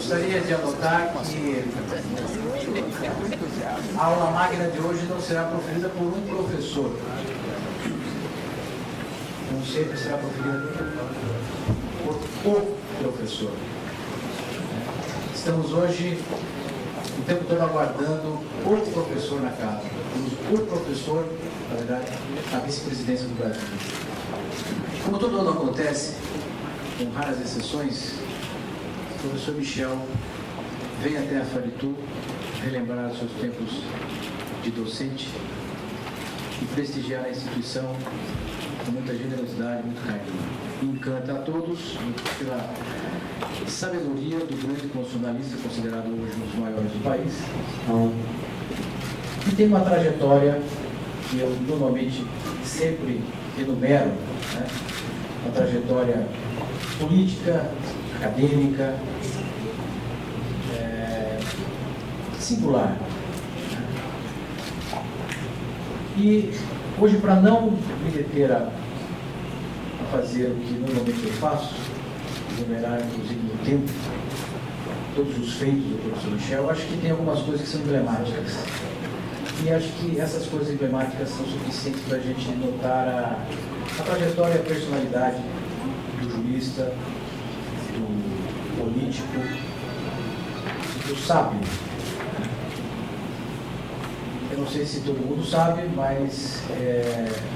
Gostaria de anotar que a aula magna de hoje não será proferida por um professor. Não sempre será proferida por o professor. Estamos hoje o tempo todo aguardando o professor na casa. O professor, na verdade, a vice-presidência do Brasil. Como todo ano acontece, com raras exceções, o professor Michel vem até a Faritu relembrar os seus tempos de docente e prestigiar a instituição com muita generosidade, muito carinho. Encanta a todos pela sabedoria do grande constitucionalista, considerado hoje um dos maiores do país, e tem uma trajetória que eu normalmente sempre enumero, né? Uma trajetória política, acadêmica, singular. E hoje, para não me deter a fazer o que normalmente eu faço, enumerar inclusive no tempo todos os feitos do professor Michel, eu acho que tem algumas coisas que são emblemáticas. E acho que essas coisas emblemáticas são suficientes para a gente notar a trajetória e a personalidade do jurista, do político, do sábio. Eu não sei se todo mundo sabe, mas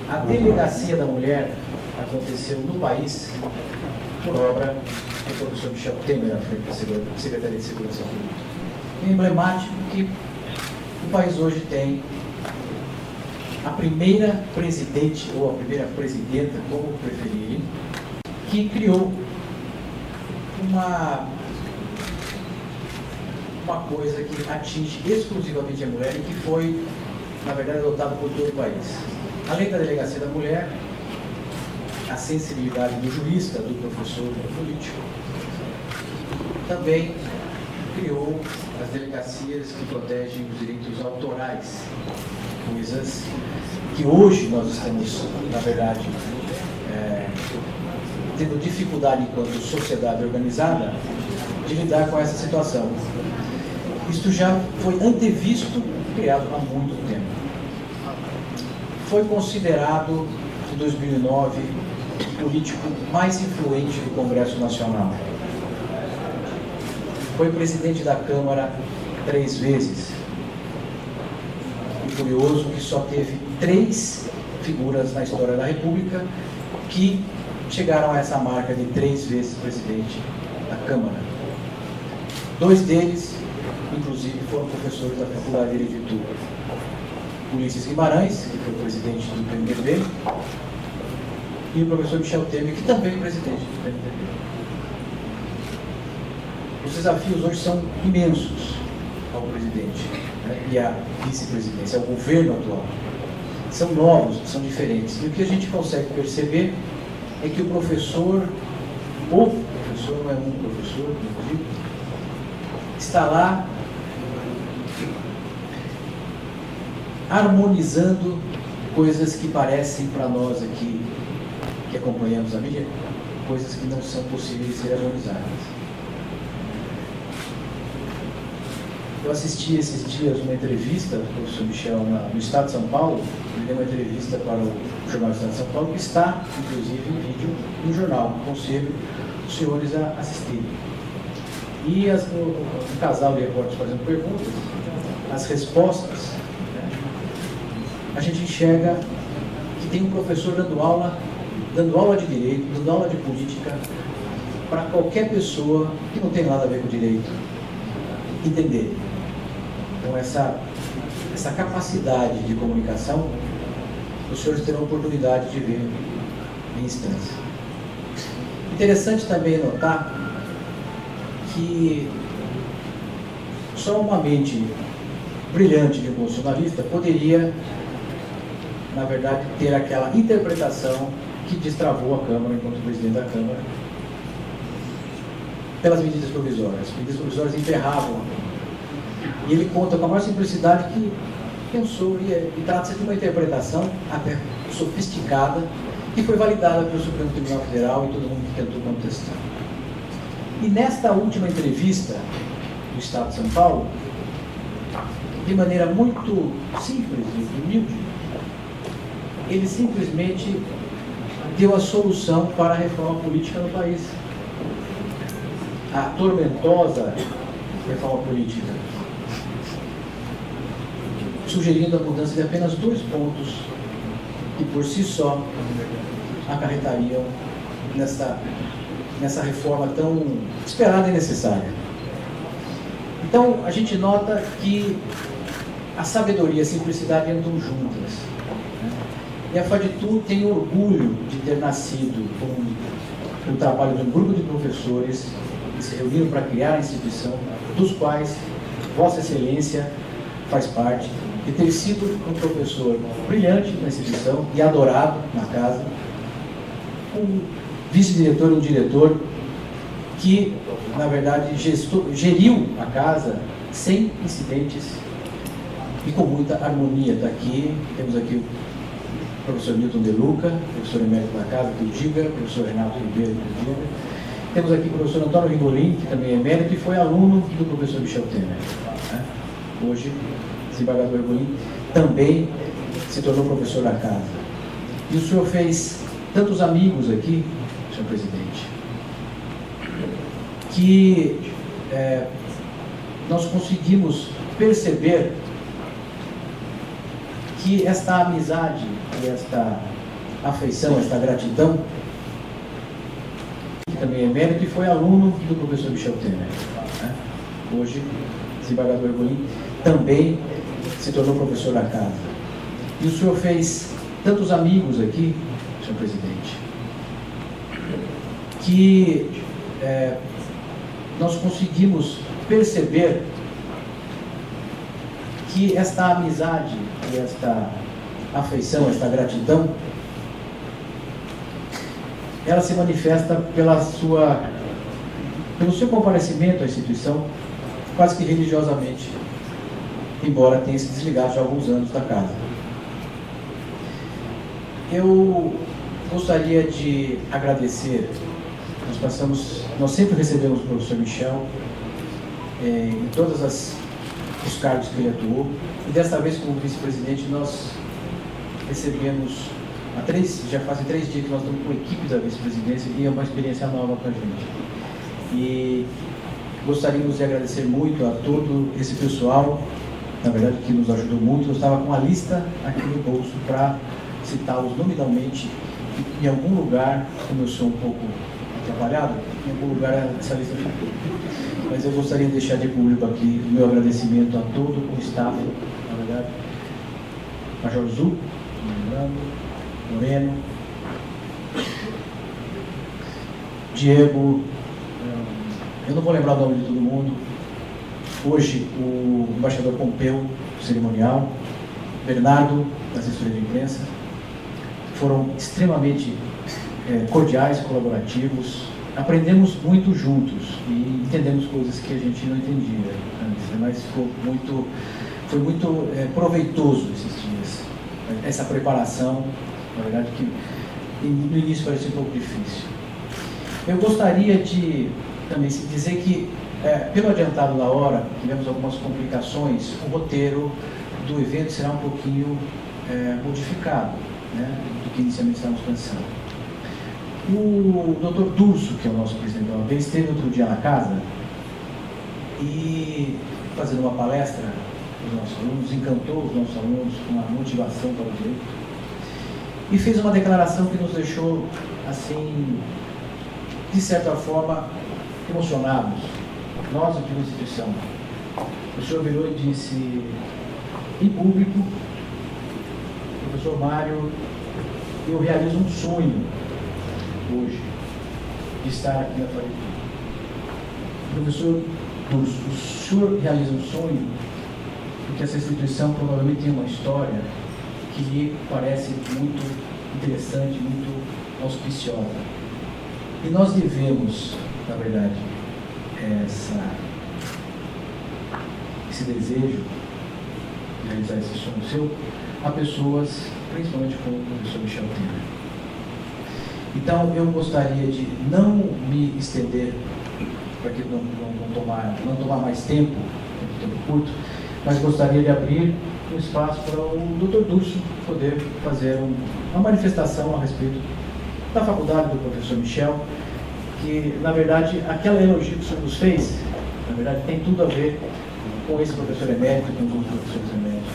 a delegacia da mulher aconteceu no país por obra do professor Michel Temer, à frente da Secretaria de Segurança Pública. É emblemático que o país hoje tem a primeira presidente, ou a primeira presidenta, como preferirem, que criou uma coisa que atinge exclusivamente a mulher e que foi, na verdade, adotada por todo o país. Além da delegacia da mulher, a sensibilidade do jurista, do professor, do político, também criou as delegacias que protegem os direitos autorais, coisas que hoje nós estamos, na verdade, tendo dificuldade enquanto sociedade organizada de lidar com essa situação. Isto já foi antevisto, criado há muito tempo. Foi considerado, em 2009, o político mais influente do Congresso Nacional. Foi presidente da Câmara 3 vezes. E curioso que só teve 3 figuras na história da República que chegaram a essa marca de 3 vezes presidente da Câmara. 2 deles, inclusive, foram professores da Faculdade de Direito. Ulisses Guimarães, que foi presidente do PMDB, e o professor Michel Temer, que também é presidente do PMDB. Os desafios hoje são imensos ao presidente, né, e à vice-presidência, ao governo atual. São novos, são diferentes. E o que a gente consegue perceber é que o professor não é um professor, inclusive, está lá harmonizando coisas que parecem para nós aqui, que acompanhamos a mídia, coisas que não são possíveis de ser harmonizadas. Eu assisti esses dias uma entrevista do professor Michel no Estado de São Paulo. Ele deu uma entrevista para o Jornal do Estado de São Paulo, que está, inclusive, em vídeo no jornal. Aconselho os senhores a assistirem. E o casal de repórteres fazendo perguntas, as respostas, né, a gente enxerga que tem um professor dando aula de direito, dando aula de política, para qualquer pessoa que não tem nada a ver com direito entender. Então, essa capacidade de comunicação, os senhores terão a oportunidade de ver em instância. Interessante também notar que só uma mente brilhante de um constitucionalista poderia, na verdade, ter aquela interpretação que destravou a Câmara enquanto presidente da Câmara pelas medidas provisórias. As medidas provisórias emperravam a Câmara. E ele conta com a maior simplicidade que pensou e trata-se de uma interpretação até sofisticada que foi validada pelo Supremo Tribunal Federal e todo mundo que tentou contestar. E nesta última entrevista do Estado de São Paulo, de maneira muito simples e humilde, ele simplesmente deu a solução para a reforma política no país. A tormentosa reforma política, sugerindo a mudança de apenas 2 pontos que por si só acarretariam nessa reforma tão esperada e necessária. Então, a gente nota que a sabedoria e a simplicidade andam juntas. E a FADTU tem orgulho de ter nascido com o trabalho de um grupo de professores que se reuniram para criar a instituição, dos quais Vossa Excelência faz parte, e ter sido um professor brilhante na instituição e adorado na casa, um vice-diretor e um diretor que, na verdade, geriu a casa sem incidentes e com muita harmonia. Temos aqui o professor Milton De Luca, professor emérito da casa, que o diga, o professor Renato Ribeiro, que o diga. Temos aqui o professor Antônio Rigolin, que também é emérito e foi aluno do professor Michel Temer. Hoje, desembargador Rigolin também se tornou professor da casa. E o senhor fez tantos amigos aqui, senhor presidente, que nós conseguimos perceber que esta amizade e esta afeição, esta gratidão, que também é mérito e foi aluno do professor Michel Temer. Hoje, desembargador Rigolin também se tornou professor da casa. E o senhor fez tantos amigos aqui, senhor presidente, que nós conseguimos perceber que esta amizade e esta afeição, esta gratidão, ela se manifesta pelo seu comparecimento à instituição, quase que religiosamente, embora tenha se desligado já há alguns anos da casa. Eu gostaria de agradecer. Nós sempre recebemos o professor Michel em todos os cargos que ele atuou, e desta vez, como vice-presidente, nós recebemos já fazem 3 dias que nós estamos com a equipe da vice-presidência, e é uma experiência nova para a gente. E gostaríamos de agradecer muito a todo esse pessoal, na verdade, que nos ajudou muito. Eu estava com a lista aqui no bolso para citá-los nominalmente. Em algum lugar, como eu sou um pouco atrapalhado, em algum lugar essa lista ficou. Mas eu gostaria de deixar de público aqui o meu agradecimento a todo o staff, na verdade, Major Zu, Moreno, Diego, eu não vou lembrar o nome de todo mundo. Hoje, o embaixador Pompeu, cerimonial, Bernardo, da assessoria de imprensa, foram extremamente cordiais, colaborativos. Aprendemos muito juntos e entendemos coisas que a gente não entendia antes, mas foi muito proveitoso esses dias. Essa preparação, na verdade, que no início parecia um pouco difícil. Eu gostaria de também dizer que, pelo adiantado da hora, tivemos algumas complicações. O roteiro do evento será um pouquinho modificado, né, do que inicialmente estávamos pensando. O Dr. Durso, que é o nosso presidente da OAB, esteve outro dia na casa e, fazendo uma palestra para os nossos alunos, encantou os nossos alunos com uma motivação para o direito e fez uma declaração que nos deixou, assim, de certa forma, emocionados, nós aqui na instituição. O senhor virou e disse em público: professor Mário, eu realizo um sonho hoje de estar aqui na FADTU. Professor, o senhor realiza um sonho porque essa instituição provavelmente tem uma história que lhe parece muito interessante, muito auspiciosa. E nós devemos, na verdade, esse desejo de realizar esse sonho seu a pessoas, principalmente como o professor Michel Temer. Então, eu gostaria de não me estender para que não tomar mais tempo curto, mas gostaria de abrir um espaço para o Dr. Dúcio poder fazer uma manifestação a respeito da faculdade do professor Michel, que, na verdade, aquela elogio que o senhor nos fez, na verdade, tem tudo a ver com esse professor emérito, com os professores eméritos.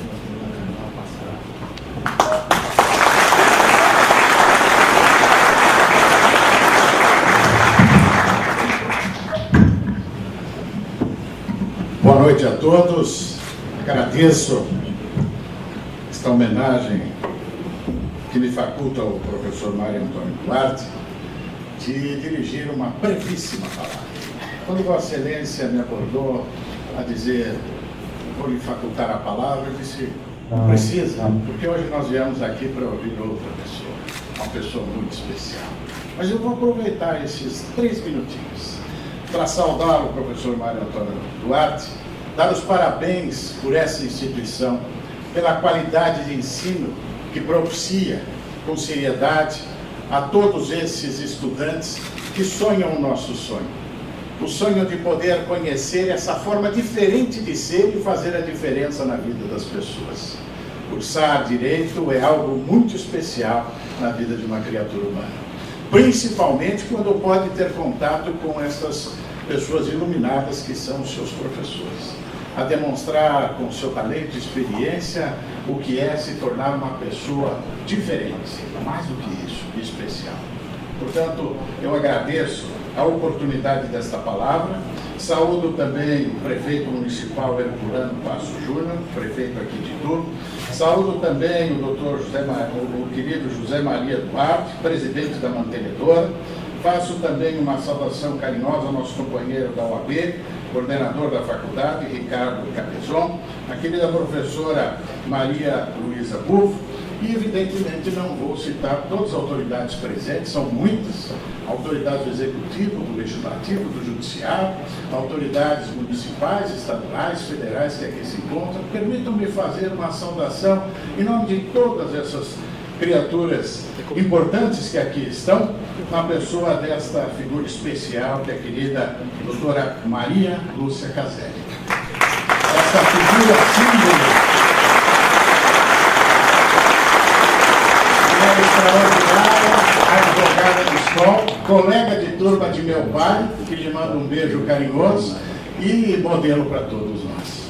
Boa noite a todos. Agradeço esta homenagem que me faculta o professor Mário Antônio Duarte de dirigir uma brevíssima palavra. Quando Vossa Excelência me abordou a dizer, vou lhe facultar a palavra, eu disse, não precisa, porque hoje nós viemos aqui para ouvir outra pessoa, uma pessoa muito especial. Mas eu vou aproveitar esses 3 minutinhos para saudar o professor Mário Antônio Duarte, dar os parabéns por essa instituição, pela qualidade de ensino que propicia com seriedade a todos esses estudantes que sonham o nosso sonho. O sonho de poder conhecer essa forma diferente de ser e fazer a diferença na vida das pessoas. Cursar direito é algo muito especial na vida de uma criatura humana, principalmente quando pode ter contato com essas pessoas iluminadas que são os seus professores, a demonstrar com seu talento e experiência o que é se tornar uma pessoa diferente, mais do que isso, especial. Portanto, eu agradeço a oportunidade desta palavra, saúdo também o prefeito municipal Herculano Passo Júnior, prefeito aqui de Itu, saúdo também o querido José Maria Duarte, presidente da mantenedora, faço também uma saudação carinhosa ao nosso companheiro da OAB, coordenador da faculdade, Ricardo Capezon, a querida professora Maria Luísa Buffo, e evidentemente não vou citar todas as autoridades presentes, são muitas, autoridades do Executivo, do Legislativo, do Judiciário, autoridades municipais, estaduais, federais que aqui se encontram. Permitam-me fazer uma saudação em nome de todas essas criaturas importantes que aqui estão, na pessoa desta figura especial, que é a querida doutora Maria Lúcia Caselli. Essa figura símbolo é extraordinária, advogada do Sol, colega de turma de meu pai, que lhe manda um beijo carinhoso, e modelo para todos nós.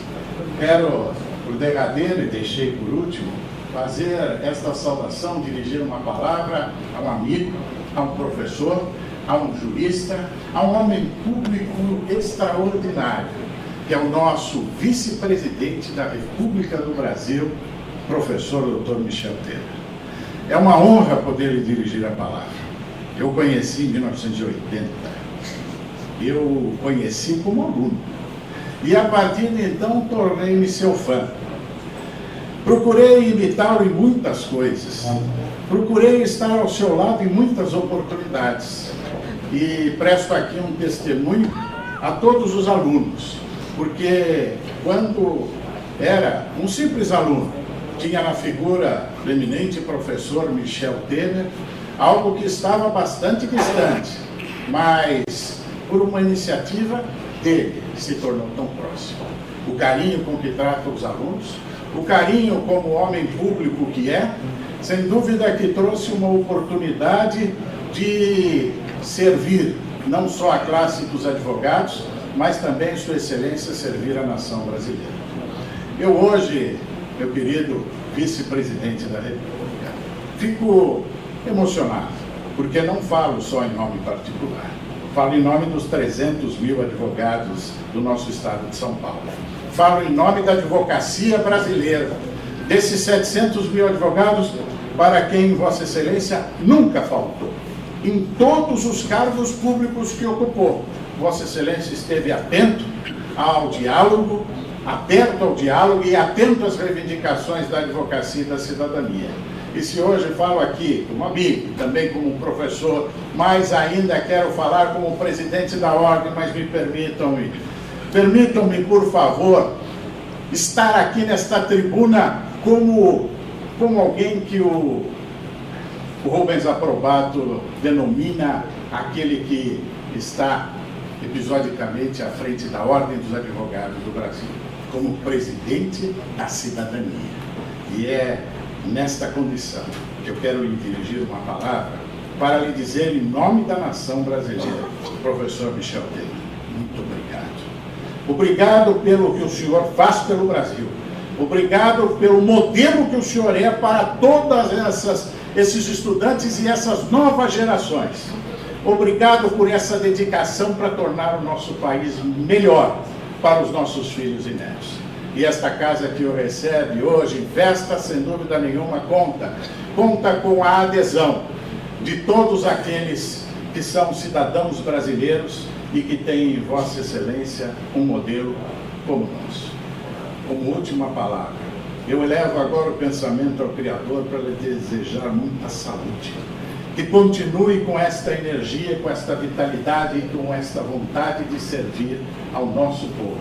Quero, por derradeiro, e deixei por último, fazer esta saudação, dirigir uma palavra a um amigo, a um professor, a um jurista, a um homem público extraordinário, que é o nosso vice-presidente da República do Brasil, professor Dr. Michel Temer. É uma honra poder lhe dirigir a palavra. Eu conheci em 1980. Eu o conheci como aluno. E a partir de então tornei-me seu fã. Procurei imitá-lo em muitas coisas. Procurei estar ao seu lado em muitas oportunidades. E presto aqui um testemunho a todos os alunos, porque quando era um simples aluno, tinha na figura do eminente professor Michel Temer algo que estava bastante distante, mas por uma iniciativa dele se tornou tão próximo. O carinho com que trata os alunos, o carinho como homem público que é, sem dúvida que trouxe uma oportunidade de servir não só a classe dos advogados, mas também, Sua Excelência, servir a nação brasileira. Eu hoje, meu querido vice-presidente da República, fico emocionado, porque não falo só em nome particular, falo em nome dos 300 mil advogados do nosso estado de São Paulo. Falo em nome da advocacia brasileira, desses 700 mil advogados para quem Vossa Excelência nunca faltou. Em todos os cargos públicos que ocupou, Vossa Excelência esteve atento ao diálogo, aberto ao diálogo e atento às reivindicações da advocacia e da cidadania. E se hoje falo aqui como amigo, também como professor, mas ainda quero falar como presidente da ordem, mas permitam-me, por favor, estar aqui nesta tribuna como alguém que o Rubens Aprobato denomina aquele que está episodicamente à frente da Ordem dos Advogados do Brasil, como presidente da cidadania. E é nesta condição que eu quero lhe dirigir uma palavra para lhe dizer, em nome da nação brasileira, professor Michel Temer, muito obrigado. Obrigado pelo que o senhor faz pelo Brasil. Obrigado pelo modelo que o senhor é para todas esses estudantes e essas novas gerações. Obrigado por essa dedicação para tornar o nosso país melhor para os nossos filhos e netos. E esta casa que o recebe hoje em festa, sem dúvida nenhuma, conta com a adesão de todos aqueles que são cidadãos brasileiros e que têm em Vossa Excelência um modelo como o nosso. Como última palavra, eu elevo agora o pensamento ao Criador para lhe desejar muita saúde. Que continue com esta energia, com esta vitalidade e com esta vontade de servir ao nosso povo.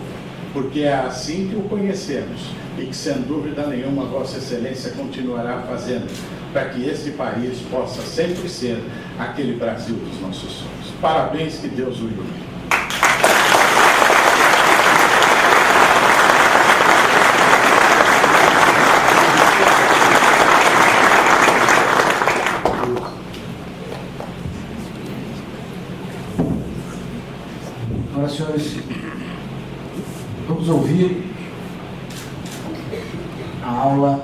Porque é assim que o conhecemos e que, sem dúvida nenhuma, Vossa Excelência continuará fazendo para que esse país possa sempre ser aquele Brasil dos nossos sonhos. Parabéns, que Deus o ilumine. Agora, senhores, vamos ouvir a aula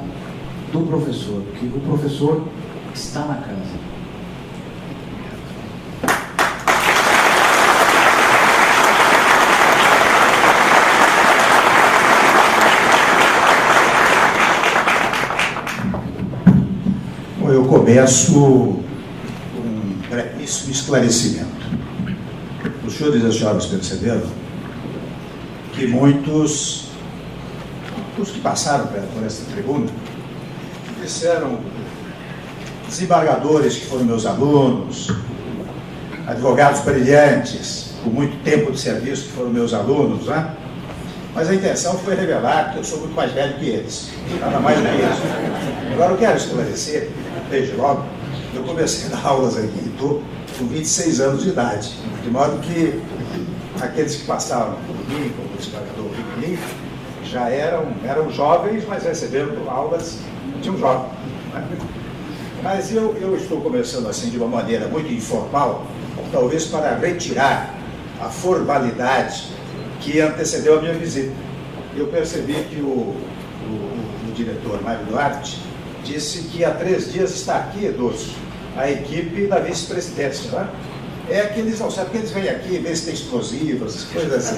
do professor, porque o professor está na casa. Bom, eu começo com um brevíssimo esclarecimento. Os senhores e as senhoras perceberam que muitos que passaram por essa tribuna disseram, desembargadores que foram meus alunos, advogados brilhantes, com muito tempo de serviço que foram meus alunos, né? Mas a intenção foi revelar que eu sou muito mais velho que eles, nada mais do que isso. Agora eu quero esclarecer, desde logo, eu comecei a dar aulas aqui em Itu com 26 anos de idade, de modo que aqueles que passaram por mim, como o desembargador Ricolini, já eram jovens, mas receberam aulas de um jovem. Né? Mas eu estou começando assim de uma maneira muito informal, talvez para retirar a formalidade que antecedeu a minha visita. Eu percebi que o diretor Mário Duarte disse que há 3 dias está aqui, Edurso, a equipe da vice-presidência. Né? É que eles não sabem, porque eles vêm aqui ver se tem explosivos, coisas assim.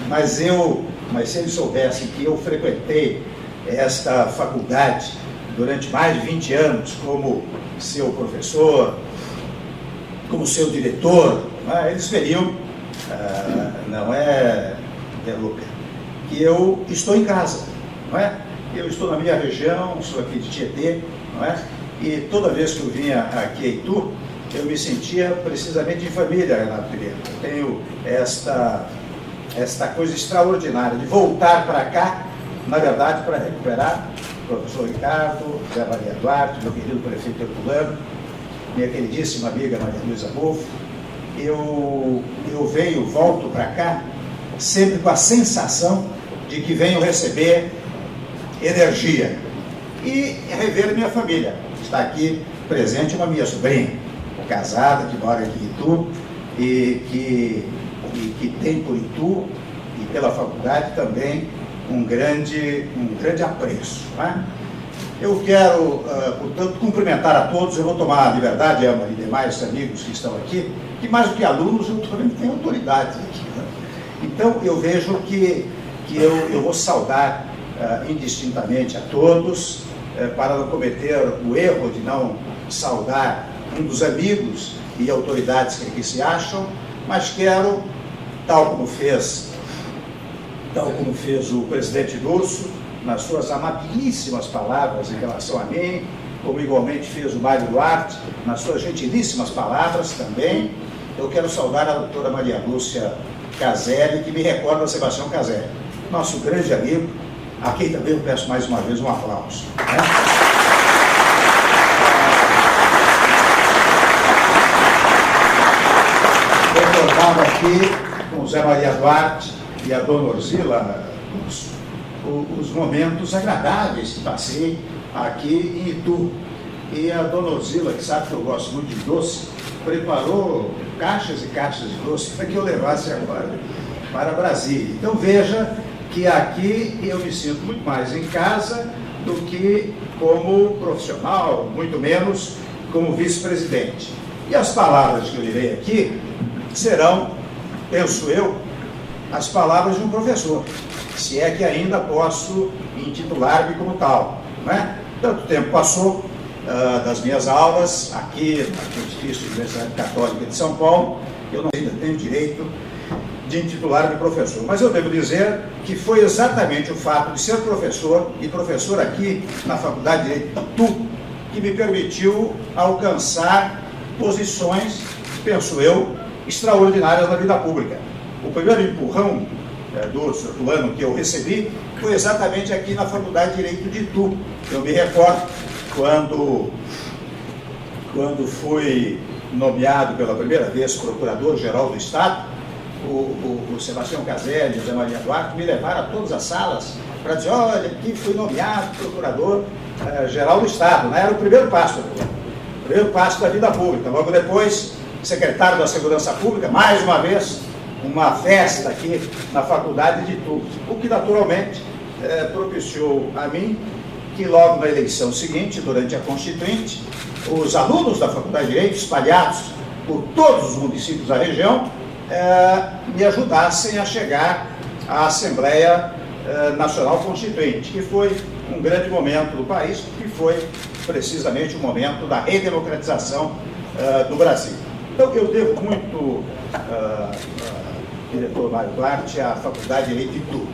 Mas se eles soubessem que eu frequentei esta faculdade durante mais de 20 anos como seu professor, como seu diretor, né, eles veriam, não é, Luca, que eu estou em casa, não é? Eu estou na minha região, sou aqui de Tietê, não é? E toda vez que eu vinha aqui a Itu, eu me sentia precisamente em família, Renato Pereira. Eu tenho esta coisa extraordinária de voltar para cá, na verdade, para recuperar o professor Ricardo, Zé Maria Duarte, meu querido prefeito Herculano, minha queridíssima amiga Maria Luísa Wolff. Eu volto para cá sempre com a sensação de que venho receber energia e rever minha família. Está aqui presente uma minha sobrinha, casada, que mora aqui em Itu e que tem por Itu e pela faculdade também um grande apreço. Né? Eu quero, portanto, cumprimentar a todos. Eu vou tomar a liberdade, Elma, e demais amigos que estão aqui, que mais do que alunos, eu também tenho autoridade aqui. Né? Então, eu vejo que eu vou saudar indistintamente a todos, para não cometer o erro de não saudar um dos amigos e autoridades que aqui se acham, mas quero, tal como fez o presidente Durso, nas suas amabilíssimas palavras em relação a mim, como igualmente fez o Mário Duarte, nas suas gentilíssimas palavras também, eu quero saudar a doutora Maria Lúcia Caselli, que me recorda a Sebastião Caselli, nosso grande amigo, a quem também eu peço mais uma vez um aplauso. Né? Recordava aqui com o Zé Maria Duarte e a dona Orzila os momentos agradáveis que passei aqui em Itu. E a dona Orzila, que sabe que eu gosto muito de doce, preparou caixas e caixas de doce para que eu levasse agora para Brasília. Então veja que aqui eu me sinto muito mais em casa do que como profissional, muito menos como vice-presidente. E as palavras que eu direi aqui serão, penso eu, as palavras de um professor, se é que ainda posso intitular-me como tal, não é? Tanto tempo passou das minhas aulas aqui no edifício da Universidade Católica de São Paulo, eu não ainda tenho direito de intitular-me professor, mas eu devo dizer que foi exatamente o fato de ser professor e professor aqui na Faculdade de Direito de Itu que me permitiu alcançar posições, penso eu, extraordinárias na vida pública. O primeiro empurrão do ano que eu recebi foi exatamente aqui na Faculdade de Direito de Itu. Eu me recordo quando fui nomeado pela primeira vez procurador-geral do Estado, o Sebastião Caselli e o Zé Maria Duarte me levaram a todas as salas para dizer, olha, aqui fui nomeado procurador-geral do Estado. Era o primeiro passo da vida pública. Logo depois, secretário da Segurança Pública, mais uma vez, uma festa aqui na Faculdade de Itu, o que naturalmente propiciou a mim que logo na eleição seguinte, durante a Constituinte, os alunos da Faculdade de Direito, espalhados por todos os municípios da região, me ajudassem a chegar à Assembleia Nacional Constituinte, que foi um grande momento do país, que foi precisamente o momento da redemocratização do Brasil. Então, eu devo muito, diretor Mário Duarte, à Faculdade de Direito de Itu.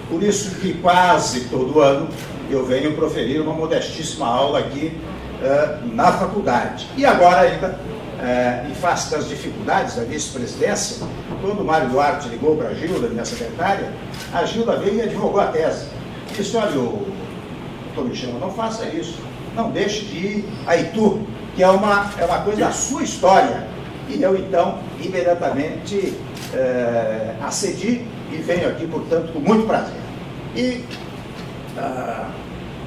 Por isso que quase todo ano eu venho proferir uma modestíssima aula aqui na faculdade. E agora ainda, em face das dificuldades da vice-presidência, quando o Mário Duarte ligou para a Gilda, minha secretária, a Gilda veio e advogou a tese. Disse, olha, o doutor Michel, não faça isso, não deixe de ir a Itu, que é uma coisa da sua história. E eu, então, imediatamente acedi e venho aqui, portanto, com muito prazer. E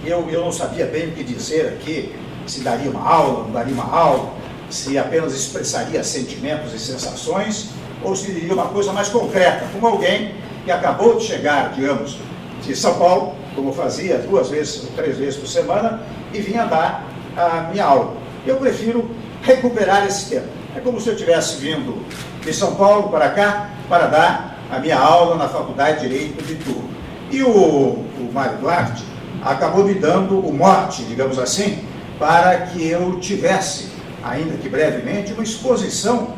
eu não sabia bem o que dizer aqui, se daria uma aula, não daria uma aula, se apenas expressaria sentimentos e sensações, ou se diria uma coisa mais concreta, como alguém que acabou de chegar, digamos, de São Paulo, como fazia 2 vezes ou 3 vezes por semana, e vinha dar a minha aula. Eu prefiro recuperar esse tempo. É como se eu tivesse vindo de São Paulo para cá, para dar a minha aula na Faculdade de Direito de Itu. E o Mário Duarte acabou me dando o mote, digamos assim, para que eu tivesse, ainda que brevemente, uma exposição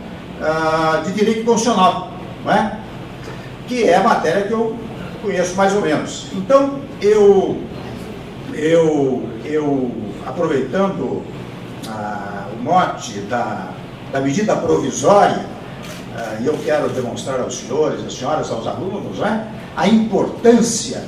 de direito constitucional, não é? Que é a matéria que eu conheço mais ou menos. Então, eu aproveitando o mote da medida provisória, e eu quero demonstrar aos senhores, às senhoras, aos alunos, a importância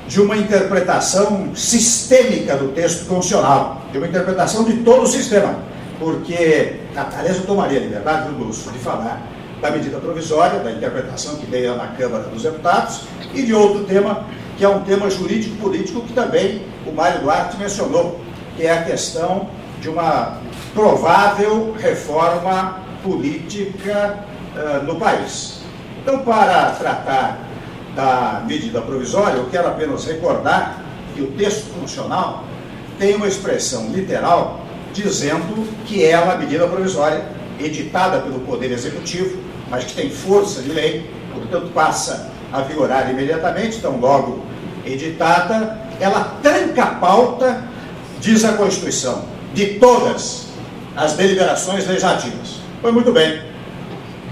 de uma interpretação sistêmica do texto constitucional, de uma interpretação de todo o sistema, porque, aliás, eu tomaria a liberdade do luxo de falar da medida provisória, da interpretação que veio na Câmara dos Deputados, e de outro tema, que é um tema jurídico-político, que também o Mário Duarte mencionou, que é a questão de uma provável reforma política no país. Então, para tratar da medida provisória, eu quero apenas recordar que o texto constitucional tem uma expressão literal dizendo que é uma medida provisória editada pelo Poder Executivo, mas que tem força de lei, portanto passa a vigorar imediatamente. Então, logo editada, ela tranca a pauta, diz a Constituição, de todas as deliberações legislativas. Foi muito bem.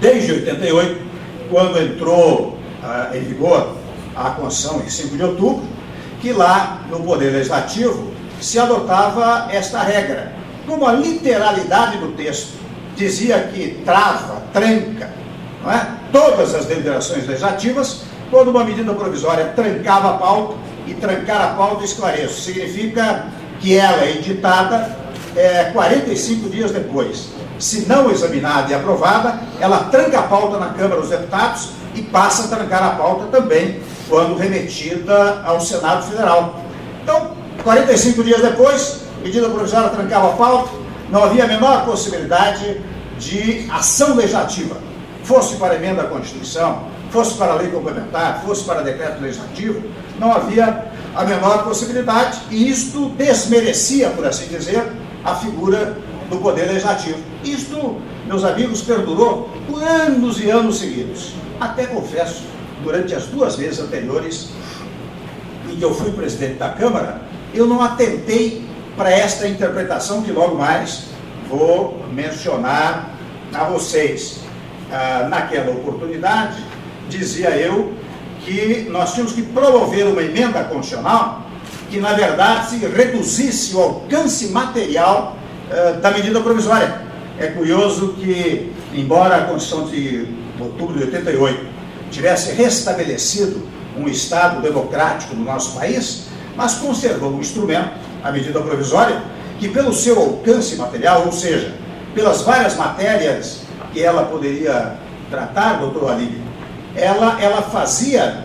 Desde 88, quando entrou em vigor a Constituição em 5 de outubro, que lá no Poder Legislativo se adotava esta regra. Como a literalidade do texto dizia que trava, tranca, não é? Todas as deliberações legislativas, quando uma medida provisória trancava a pauta, e trancar a pauta, esclareço, significa que ela é editada 45 dias depois. se não examinada e aprovada, ela tranca a pauta na Câmara dos Deputados e passa a trancar a pauta também quando remetida ao Senado Federal. Então, 45 dias depois, medida provisória trancava a pauta, não havia a menor possibilidade de ação legislativa, fosse para emenda à Constituição, fosse para a lei complementar, fosse para decreto legislativo, não havia a menor possibilidade, e isto desmerecia, por assim dizer, a figura do Poder Legislativo. Isto, meus amigos, perdurou por anos e anos seguidos. Até, confesso, durante as 2 vezes anteriores em que eu fui presidente da Câmara, eu não atentei para esta interpretação que logo mais vou mencionar a vocês. Naquela oportunidade, dizia eu que nós tínhamos que promover uma emenda constitucional que, na verdade, reduzisse o alcance material da medida provisória. É curioso que, embora a Constituição de outubro de 88 tivesse restabelecido um Estado democrático no nosso país, mas conservou um instrumento, a medida provisória, que pelo seu alcance material, ou seja, pelas várias matérias que ela poderia tratar, doutor Alípio, ela fazia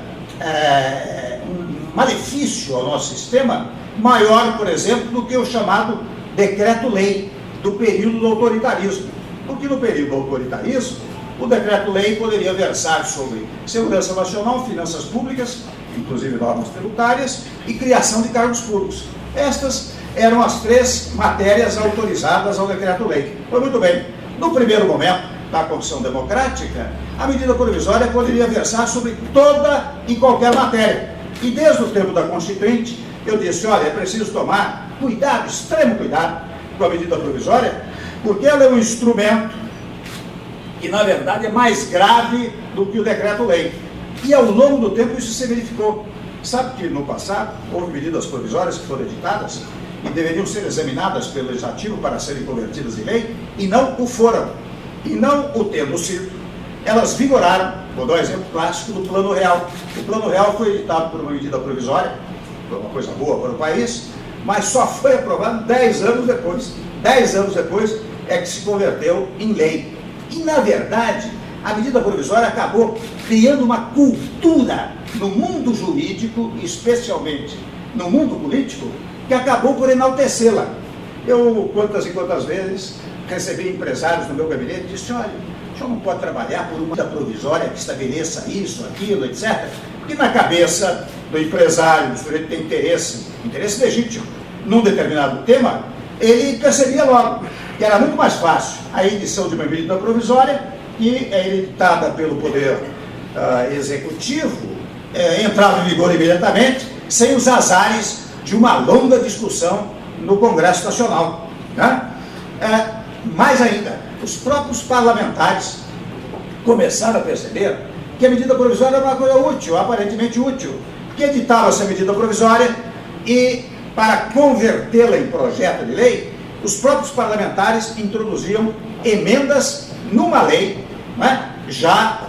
um malefício ao nosso sistema maior, por exemplo, do que o chamado decreto-lei do período do autoritarismo. Porque no período do autoritarismo, o decreto-lei poderia versar sobre segurança nacional, finanças públicas, inclusive normas tributárias, e criação de cargos públicos. Estas eram as 3 matérias autorizadas ao decreto-lei. Foi muito bem. No primeiro momento da Constituição Democrática, a medida provisória poderia versar sobre toda e qualquer matéria. E desde o tempo da Constituinte, eu disse, olha, é preciso tomar cuidado, extremo cuidado, com a medida provisória, porque ela é um instrumento que, na verdade, é mais grave do que o decreto-lei. E, ao longo do tempo, isso se verificou. Sabe que, no passado, houve medidas provisórias que foram editadas e deveriam ser examinadas pelo Legislativo para serem convertidas em lei, e não o foram. E não o tendo sido, elas vigoraram. Vou dar um exemplo clássico do Plano Real. O Plano Real foi editado por uma medida provisória, foi uma coisa boa para o país, mas só foi aprovado 10 anos depois. 10 anos depois é que se converteu em lei. E, na verdade, a medida provisória acabou criando uma cultura no mundo jurídico, especialmente no mundo político, que acabou por enaltecê-la. Eu, quantas e quantas vezes, recebi empresários no meu gabinete e disse, olha, o senhor não pode trabalhar por uma medida provisória que estabeleça isso, aquilo, etc. Porque na cabeça do empresário, do sujeito que tem interesse legítimo, num determinado tema, ele percebia logo que era muito mais fácil a edição de uma medida provisória, que é editada pelo Poder Executivo, entrava em vigor imediatamente, sem os azares de uma longa discussão no Congresso Nacional. Né? Mais ainda, os próprios parlamentares começaram a perceber que a medida provisória era uma coisa útil, aparentemente útil, porque editava-se a medida provisória e, para convertê-la em projeto de lei, os próprios parlamentares introduziam emendas numa lei, né, já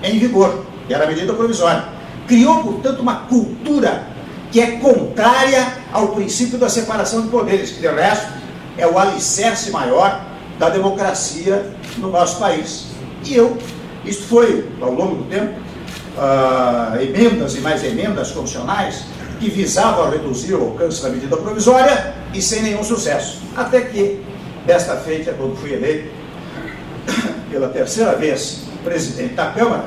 em vigor, que era a medida provisória. Criou, portanto, uma cultura que é contrária ao princípio da separação de poderes, que, de resto, é o alicerce maior da democracia no nosso país. E isto foi, ao longo do tempo, emendas e mais emendas constitucionais que visavam reduzir o alcance da medida provisória e sem nenhum sucesso. Até que, desta feita, quando fui eleito pela 3ª vez presidente da Câmara,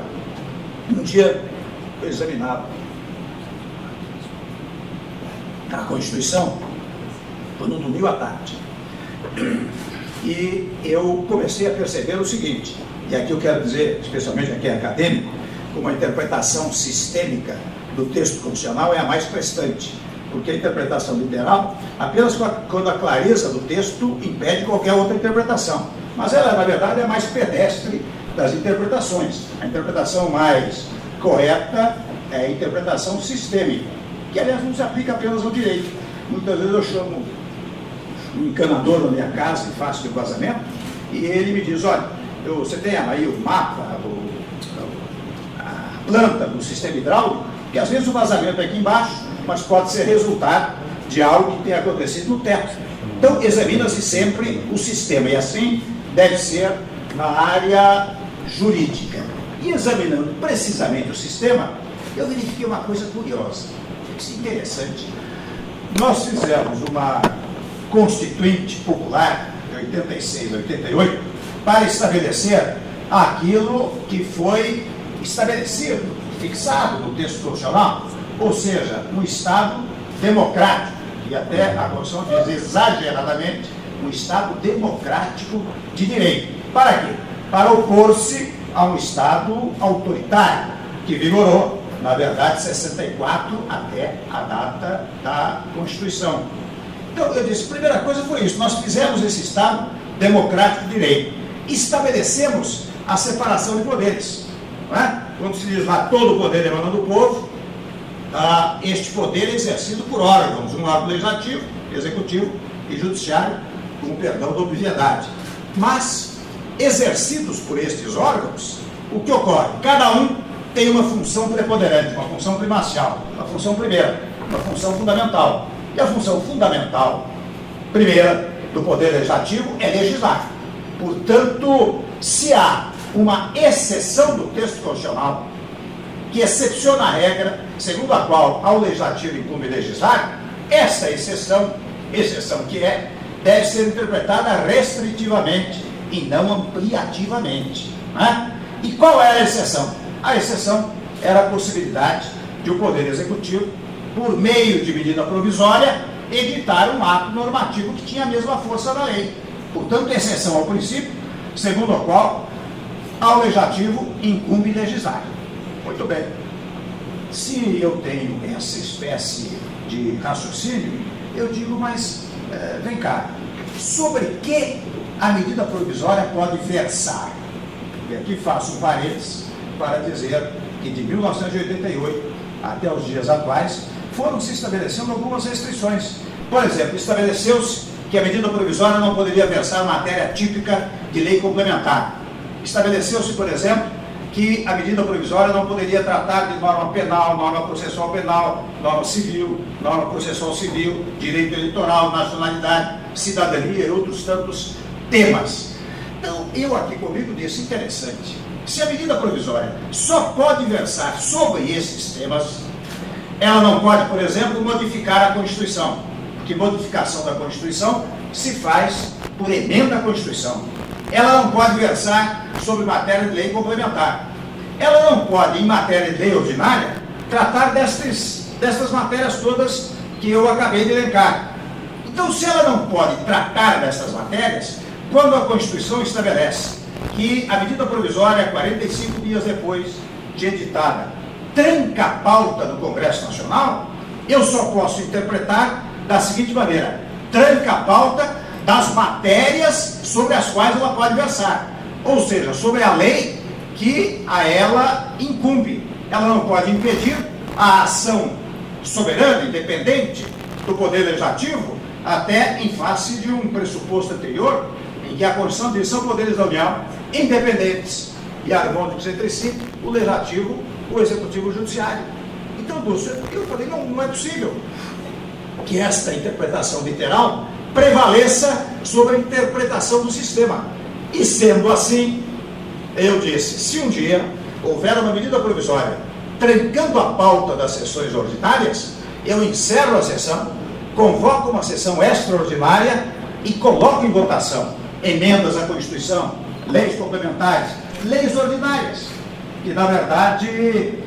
um dia eu examinava a Constituição, foi no domingo à tarde, e eu comecei a perceber o seguinte, e aqui eu quero dizer, especialmente aqui acadêmico, como a interpretação sistêmica do texto constitucional é a mais prestante, porque a interpretação literal, apenas quando a clareza do texto impede qualquer outra interpretação. Mas ela, na verdade, é a mais pedestre das interpretações. A interpretação mais correta é a interpretação sistêmica, que, aliás, não se aplica apenas ao direito. Muitas vezes eu chamo um encanador na minha casa e faço de vazamento, e ele me diz, olha, você tem aí o mapa, a planta do sistema hidráulico, que às vezes o vazamento é aqui embaixo, mas pode ser resultado de algo que tenha acontecido no teto. Então, examina-se sempre o sistema, e assim deve ser na área jurídica. E examinando precisamente o sistema, eu verifiquei uma coisa curiosa, interessante. Nós fizemos uma Constituinte Popular de 86, 88, para estabelecer aquilo que foi estabelecido, fixado no texto constitucional, ou seja, um Estado democrático, e até a Constituição diz exageradamente, um Estado democrático de direito. Para quê? Para opor-se a um Estado autoritário, que vigorou, na verdade, 64 até a data da Constituição. Então, eu disse, a primeira coisa foi isso, nós fizemos esse Estado democrático de direito. Estabelecemos a separação de poderes. Não é? Quando se diz lá, todo o poder emana do povo, este poder é exercido por órgãos, um órgão legislativo, executivo e judiciário, com perdão da obviedade. Mas, exercidos por estes órgãos, o que ocorre? Cada um tem uma função preponderante, uma função primacial, uma função primeira, uma função fundamental. E a função fundamental, primeira, do Poder Legislativo é legislar. Portanto, se há uma exceção do texto constitucional, que excepciona a regra, segundo a qual ao Legislativo incumbe legislar, essa exceção que é, deve ser interpretada restritivamente e não ampliativamente. Não é? E qual era a exceção? A exceção era a possibilidade de o Poder Executivo, por meio de medida provisória, editar um ato normativo que tinha a mesma força da lei. Portanto, exceção ao princípio, segundo o qual ao Legislativo incumbe legislar. Muito bem. Se eu tenho essa espécie de raciocínio, eu digo, mas vem cá, sobre que a medida provisória pode versar? E aqui faço um parênteses para dizer que de 1988 até os dias atuais foram se estabelecendo algumas restrições. Por exemplo, estabeleceu-se que a medida provisória não poderia versar matéria típica de lei complementar. Estabeleceu-se, por exemplo, que a medida provisória não poderia tratar de norma penal, norma processual penal, norma civil, norma processual civil, direito eleitoral, nacionalidade, cidadania e outros tantos temas. Então, eu aqui comigo disse, interessante, se a medida provisória só pode versar sobre esses temas, ela não pode, por exemplo, modificar a Constituição, porque modificação da Constituição se faz por emenda à Constituição. Ela não pode versar sobre matéria de lei complementar. Ela não pode, em matéria de lei ordinária, tratar destas matérias todas que eu acabei de elencar. Então, se ela não pode tratar dessas matérias, quando a Constituição estabelece que a medida provisória, 45 dias depois de editada, tranca a pauta do Congresso Nacional, eu só posso interpretar da seguinte maneira: tranca a pauta das matérias sobre as quais ela pode versar, ou seja, sobre a lei que a ela incumbe. Ela não pode impedir a ação soberana, independente do Poder Legislativo, até em face de um pressuposto anterior, em que a Constituição diz que são poderes da União independentes e harmônicos entre si, o Legislativo, o Executivo e o Judiciário. Então, eu falei, não é possível que esta interpretação literal prevaleça sobre a interpretação do sistema. E sendo assim, eu disse, se um dia houver uma medida provisória trancando a pauta das sessões ordinárias, eu encerro a sessão, convoco uma sessão extraordinária e coloco em votação emendas à Constituição, leis complementares, leis ordinárias, que na verdade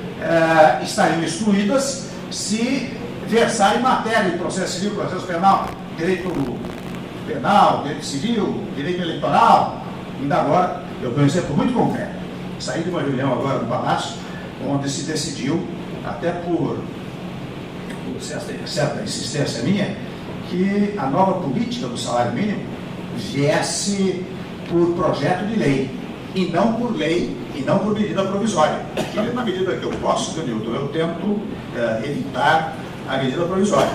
estariam excluídas se versarem matéria de processo civil, processo penal, direito penal, direito civil, direito eleitoral. Ainda agora, eu dou um exemplo muito concreto. Saí de uma reunião agora no Palácio, onde se decidiu, até por certa insistência minha, que a nova política do salário mínimo viesse por projeto de lei, e não por lei, e não por medida provisória. E na medida que eu posso, Nilton, eu tento evitar a medida provisória.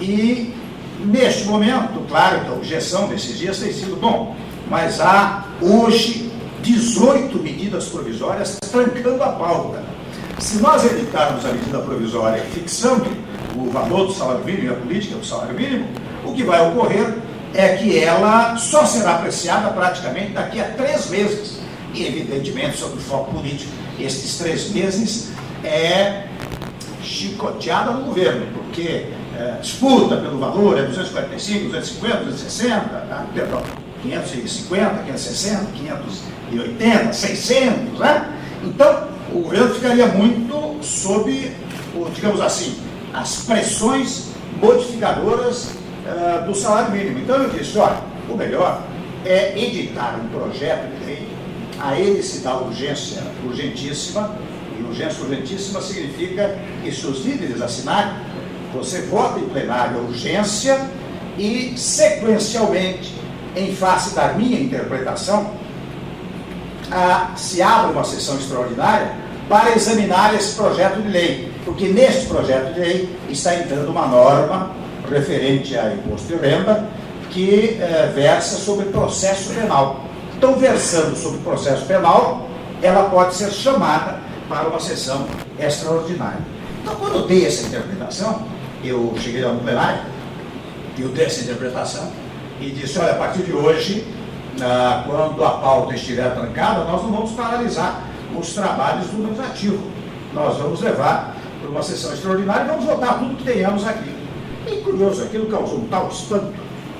E, neste momento, claro que a objeção desses dias tem sido, bom, mas há hoje 18 medidas provisórias trancando a pauta. Se nós editarmos a medida provisória fixando o valor do salário mínimo e a política do salário mínimo, o que vai ocorrer é que ela só será apreciada praticamente daqui a 3 meses. E, evidentemente, sobre o foco político, esses 3 meses é chicoteada no governo, porque disputa pelo valor, é 245, 250, 260, perdão, 550, 560, 580, 600, né? Então, o governo ficaria muito sob, digamos assim, as pressões modificadoras do salário mínimo. Então, eu disse, olha, o melhor é editar um projeto de lei, a ele se dá urgência urgentíssima, e urgência urgentíssima significa que se os líderes assinarem, você vota em plenário a urgência e, sequencialmente, em face da minha interpretação, se abre uma sessão extraordinária para examinar esse projeto de lei, porque neste projeto de lei está entrando uma norma referente a imposto de renda que versa sobre processo penal. Então, versando sobre processo penal, ela pode ser chamada para uma sessão extraordinária. Então, quando eu dei essa interpretação, eu cheguei lá no plenário, eu dei essa interpretação e disse, olha, a partir de hoje, quando a pauta estiver trancada, nós não vamos paralisar os trabalhos do legislativo. Nós vamos levar para uma sessão extraordinária e vamos votar tudo que tenhamos aqui. E curioso, aquilo causou um tal espanto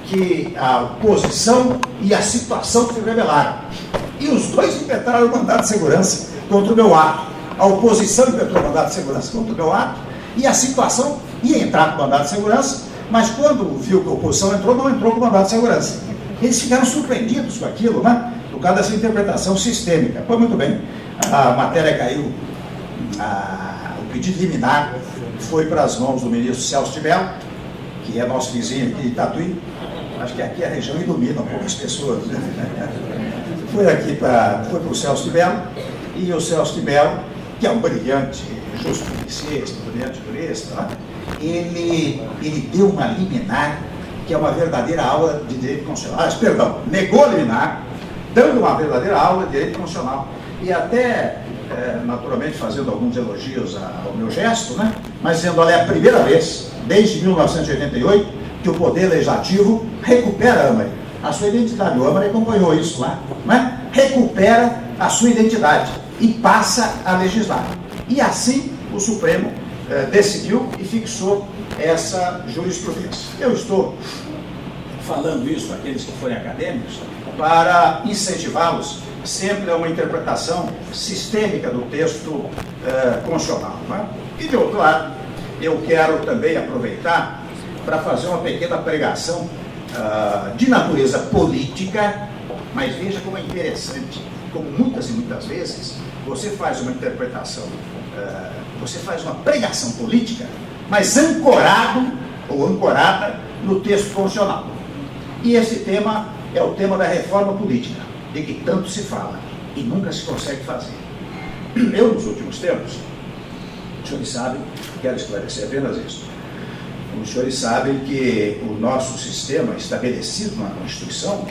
que a oposição e a situação se revelaram. E os dois impetraram o mandato de segurança contra o meu ato. A oposição impetrou o mandato de segurança contra o meu ato e a situação ia entrar com o mandato de segurança, mas quando viu que a oposição entrou, não entrou com o mandato de segurança. Eles ficaram surpreendidos com aquilo, né? Por causa dessa interpretação sistêmica. Pois muito bem, a matéria caiu, o pedido liminar foi para as mãos do ministro Celso de Mello, que é nosso vizinho aqui de Tatuí. Acho que aqui a região ilumina poucas pessoas, né? Foi para o Celso de Mello, e o Celso de Mello, que é um brilhante justiça, brilhante jurista, né? ele deu uma liminar que é uma verdadeira aula de direito constitucional. Perdão, negou a liminar, dando uma verdadeira aula de direito constitucional. E até, naturalmente, fazendo alguns elogios ao meu gesto, né? Mas dizendo, olha, é a primeira vez, desde 1988, que o Poder Legislativo recupera a âmare, a sua identidade. O âmare acompanhou isso lá, né? Recupera a sua identidade e passa a legislar. E assim o Supremo decidiu e fixou essa jurisprudência. Eu estou falando isso para aqueles que forem acadêmicos para incentivá-los sempre a uma interpretação sistêmica do texto constitucional, né? E de outro lado, eu quero também aproveitar para fazer uma pequena pregação de natureza política, mas veja como é interessante, como muitas e muitas vezes você faz uma interpretação, você faz uma pregação política, mas ancorado ou ancorada no texto constitucional. E esse tema é o tema da reforma política, de que tanto se fala e nunca se consegue fazer. Eu, nos últimos tempos, os senhores sabem, quero esclarecer apenas isso, os senhores sabem que o nosso sistema estabelecido na Constituição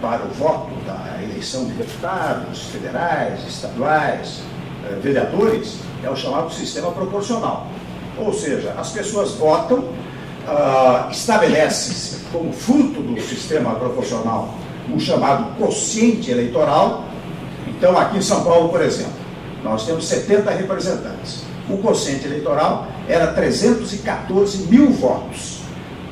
para o voto da eleição de deputados federais, estaduais, vereadores, é o chamado sistema proporcional. Ou seja, as pessoas votam, estabelece-se como fruto do sistema proporcional um chamado quociente eleitoral. Então, aqui em São Paulo, por exemplo, nós temos 70 representantes. O quociente eleitoral era 314 mil votos.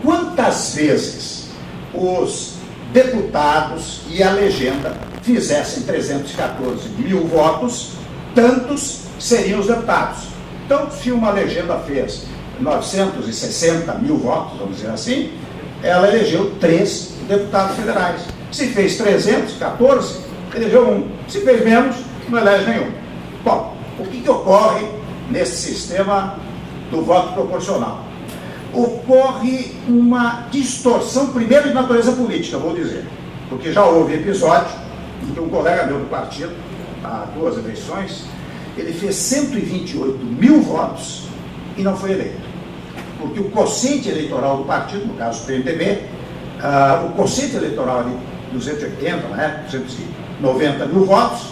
Quantas vezes os deputados e a legenda fizessem 314 mil votos, tantos seriam os deputados. Então, se uma legenda fez 960 mil votos, vamos dizer assim, ela elegeu 3 deputados federais. Se fez 314, elegeu 1. Se fez menos, não elege nenhum. Bom, o que ocorre nesse sistema do voto proporcional? Ocorre uma distorção, primeiro de natureza política, vou dizer, porque já houve episódio em que um colega meu do partido, há 2 eleições, ele fez 128 mil votos e não foi eleito. Porque o quociente eleitoral do partido, no caso do PMDB, o quociente eleitoral de 280, né, 290 mil votos,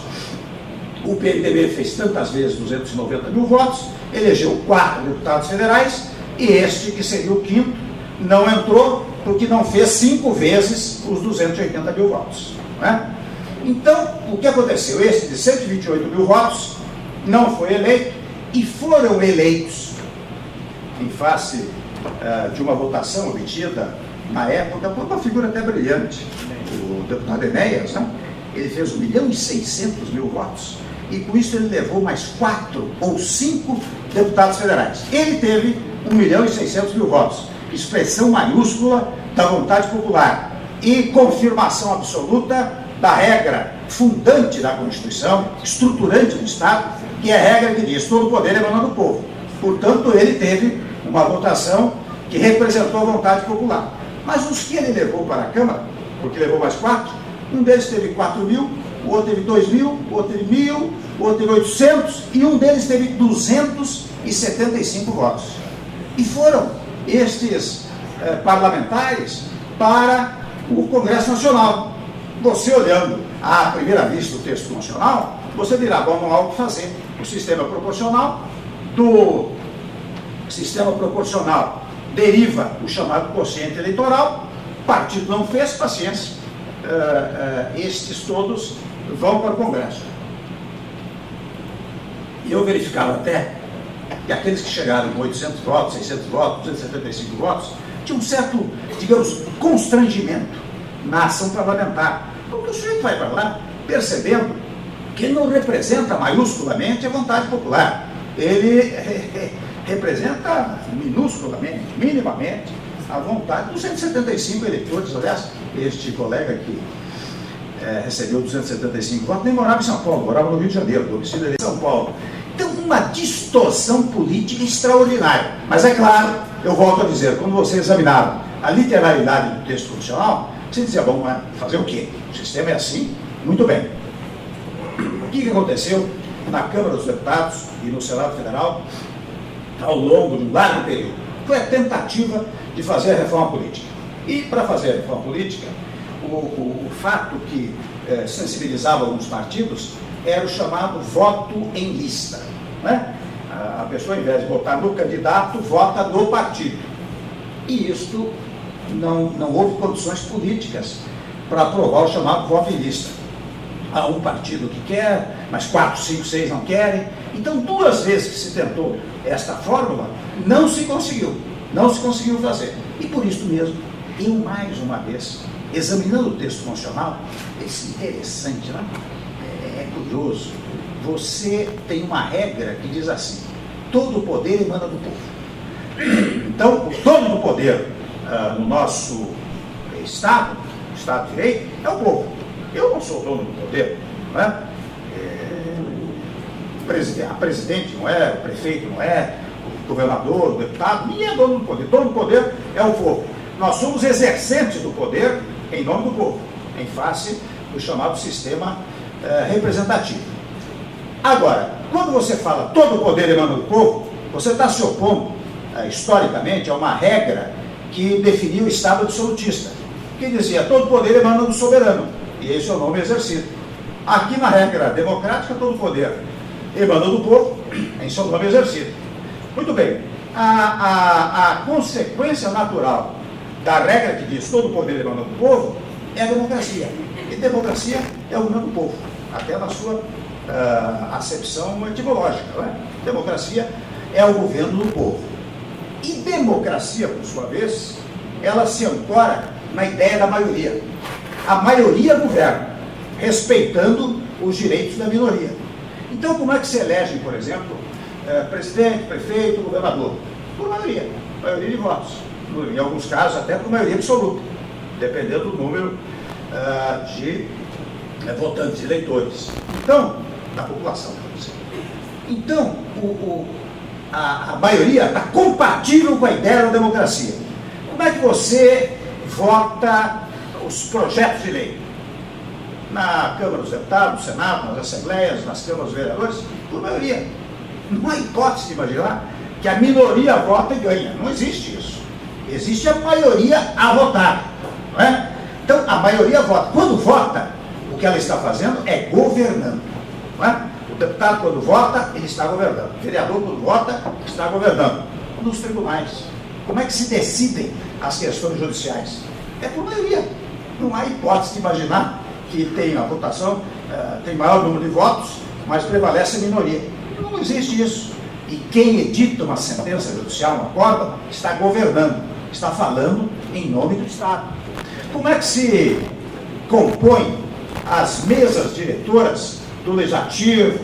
o PMDB fez tantas vezes 290 mil votos, elegeu 4 deputados federais, e este, que seria o 5º, não entrou, porque não fez 5 vezes os 280 mil votos. Não é? Então, o que aconteceu? Esse de 128 mil votos não foi eleito, e foram eleitos, em face de uma votação obtida na época por uma figura até brilhante, o deputado Enéas, né? Ele fez 1.600.000 votos, e com isso ele levou mais 4 ou 5 deputados federais. Ele teve 1.600.000 votos, expressão maiúscula da vontade popular e confirmação absoluta da regra fundante da Constituição, estruturante do Estado, que é a regra que diz: todo poder emana do povo. Portanto, ele teve uma votação que representou a vontade popular. Mas os que ele levou para a Câmara, porque levou mais 4, um deles teve 4.000, o outro teve 2.000, o outro teve 1.000, o outro teve 800, e um deles teve 275 votos. E foram estes parlamentares para o Congresso Nacional. Você, olhando à primeira vista o texto constitucional, você dirá: bom, não há o que fazer. O sistema proporcional, do sistema proporcional deriva o chamado quociente eleitoral, o partido não fez, paciência, estes todos vão para o Congresso. E eu verificava até que aqueles que chegaram com 800 votos, 600 votos, 275 votos, tinham um certo, digamos, constrangimento na ação parlamentar. Porque o sujeito vai para lá percebendo que ele não representa maiusculamente a vontade popular. Ele representa minusculamente, minimamente, a vontade dos 175 eleitores. Aliás, este colega que recebeu 275 votos nem morava em São Paulo, morava no Rio de Janeiro, domicílio dele em São Paulo. Então, uma distorção política extraordinária. Mas é claro, eu volto a dizer, quando você examinava a literalidade do texto constitucional, você dizia: bom, mas fazer o quê? O sistema é assim? Muito bem. O que aconteceu na Câmara dos Deputados e no Senado Federal ao longo de um largo período? Foi a tentativa de fazer a reforma política. E, para fazer a reforma política, o fato que sensibilizava alguns partidos era o chamado voto em lista. Né? A pessoa, ao invés de votar no candidato, vota no partido. E isto não houve condições políticas para aprovar o chamado voto em lista. Há um partido que quer, mas 4, 5, 6 não querem. Então, 2 vezes que se tentou esta fórmula, não se conseguiu fazer. E por isso mesmo, eu mais uma vez, examinando o texto constitucional, esse interessante, né? É curioso. Você tem uma regra que diz assim: todo o poder emana do povo. Então, o dono do poder no nosso Estado de Direito, é o povo. Eu não sou dono do poder, não é? A presidente não é, o prefeito não é, o governador, o deputado, ninguém é dono do poder. Dono do poder é o povo. Nós somos exercentes do poder em nome do povo, em face do chamado sistema representativo. Agora, quando você fala todo o poder emana do povo, você está se opondo, historicamente, a uma regra que definia o Estado absolutista, que dizia: todo o poder emana do soberano, e esse é o nome exercido. Aqui na regra democrática, todo o poder emana do povo, em seu nome exercido. Muito bem, a consequência natural da regra que diz todo o poder emana do povo é a democracia. E democracia é o governo do povo, até na sua acepção etimológica. Não é? Democracia é o governo do povo. E democracia, por sua vez, ela se ancora na ideia da maioria. A maioria governa, respeitando os direitos da minoria. Então, como é que se elegem, por exemplo, presidente, prefeito, governador? Por maioria de votos. Em alguns casos, até por maioria absoluta, dependendo do número de votantes, eleitores. Então, da população. Então, a maioria está compatível com a ideia da democracia. Como é que você vota os projetos de lei? Na Câmara dos Deputados, no Senado, nas Assembleias, nas Câmaras dos Vereadores, por maioria. Não há hipótese de imaginar que a minoria vota e ganha. Não existe isso. Existe a maioria a votar. Não é? Então, a maioria vota. Quando vota, o que ela está fazendo é governando. Não é? O deputado, quando vota, ele está governando. O vereador, quando vota, está governando. Nos tribunais, como é que se decidem as questões judiciais? É por maioria. Não há hipótese de imaginar que tem a votação, tem maior número de votos, mas prevalece a minoria. Não existe isso. E quem edita uma sentença judicial, um acórdão, está governando, está falando em nome do Estado. Como é que se compõe as mesas diretoras do Legislativo,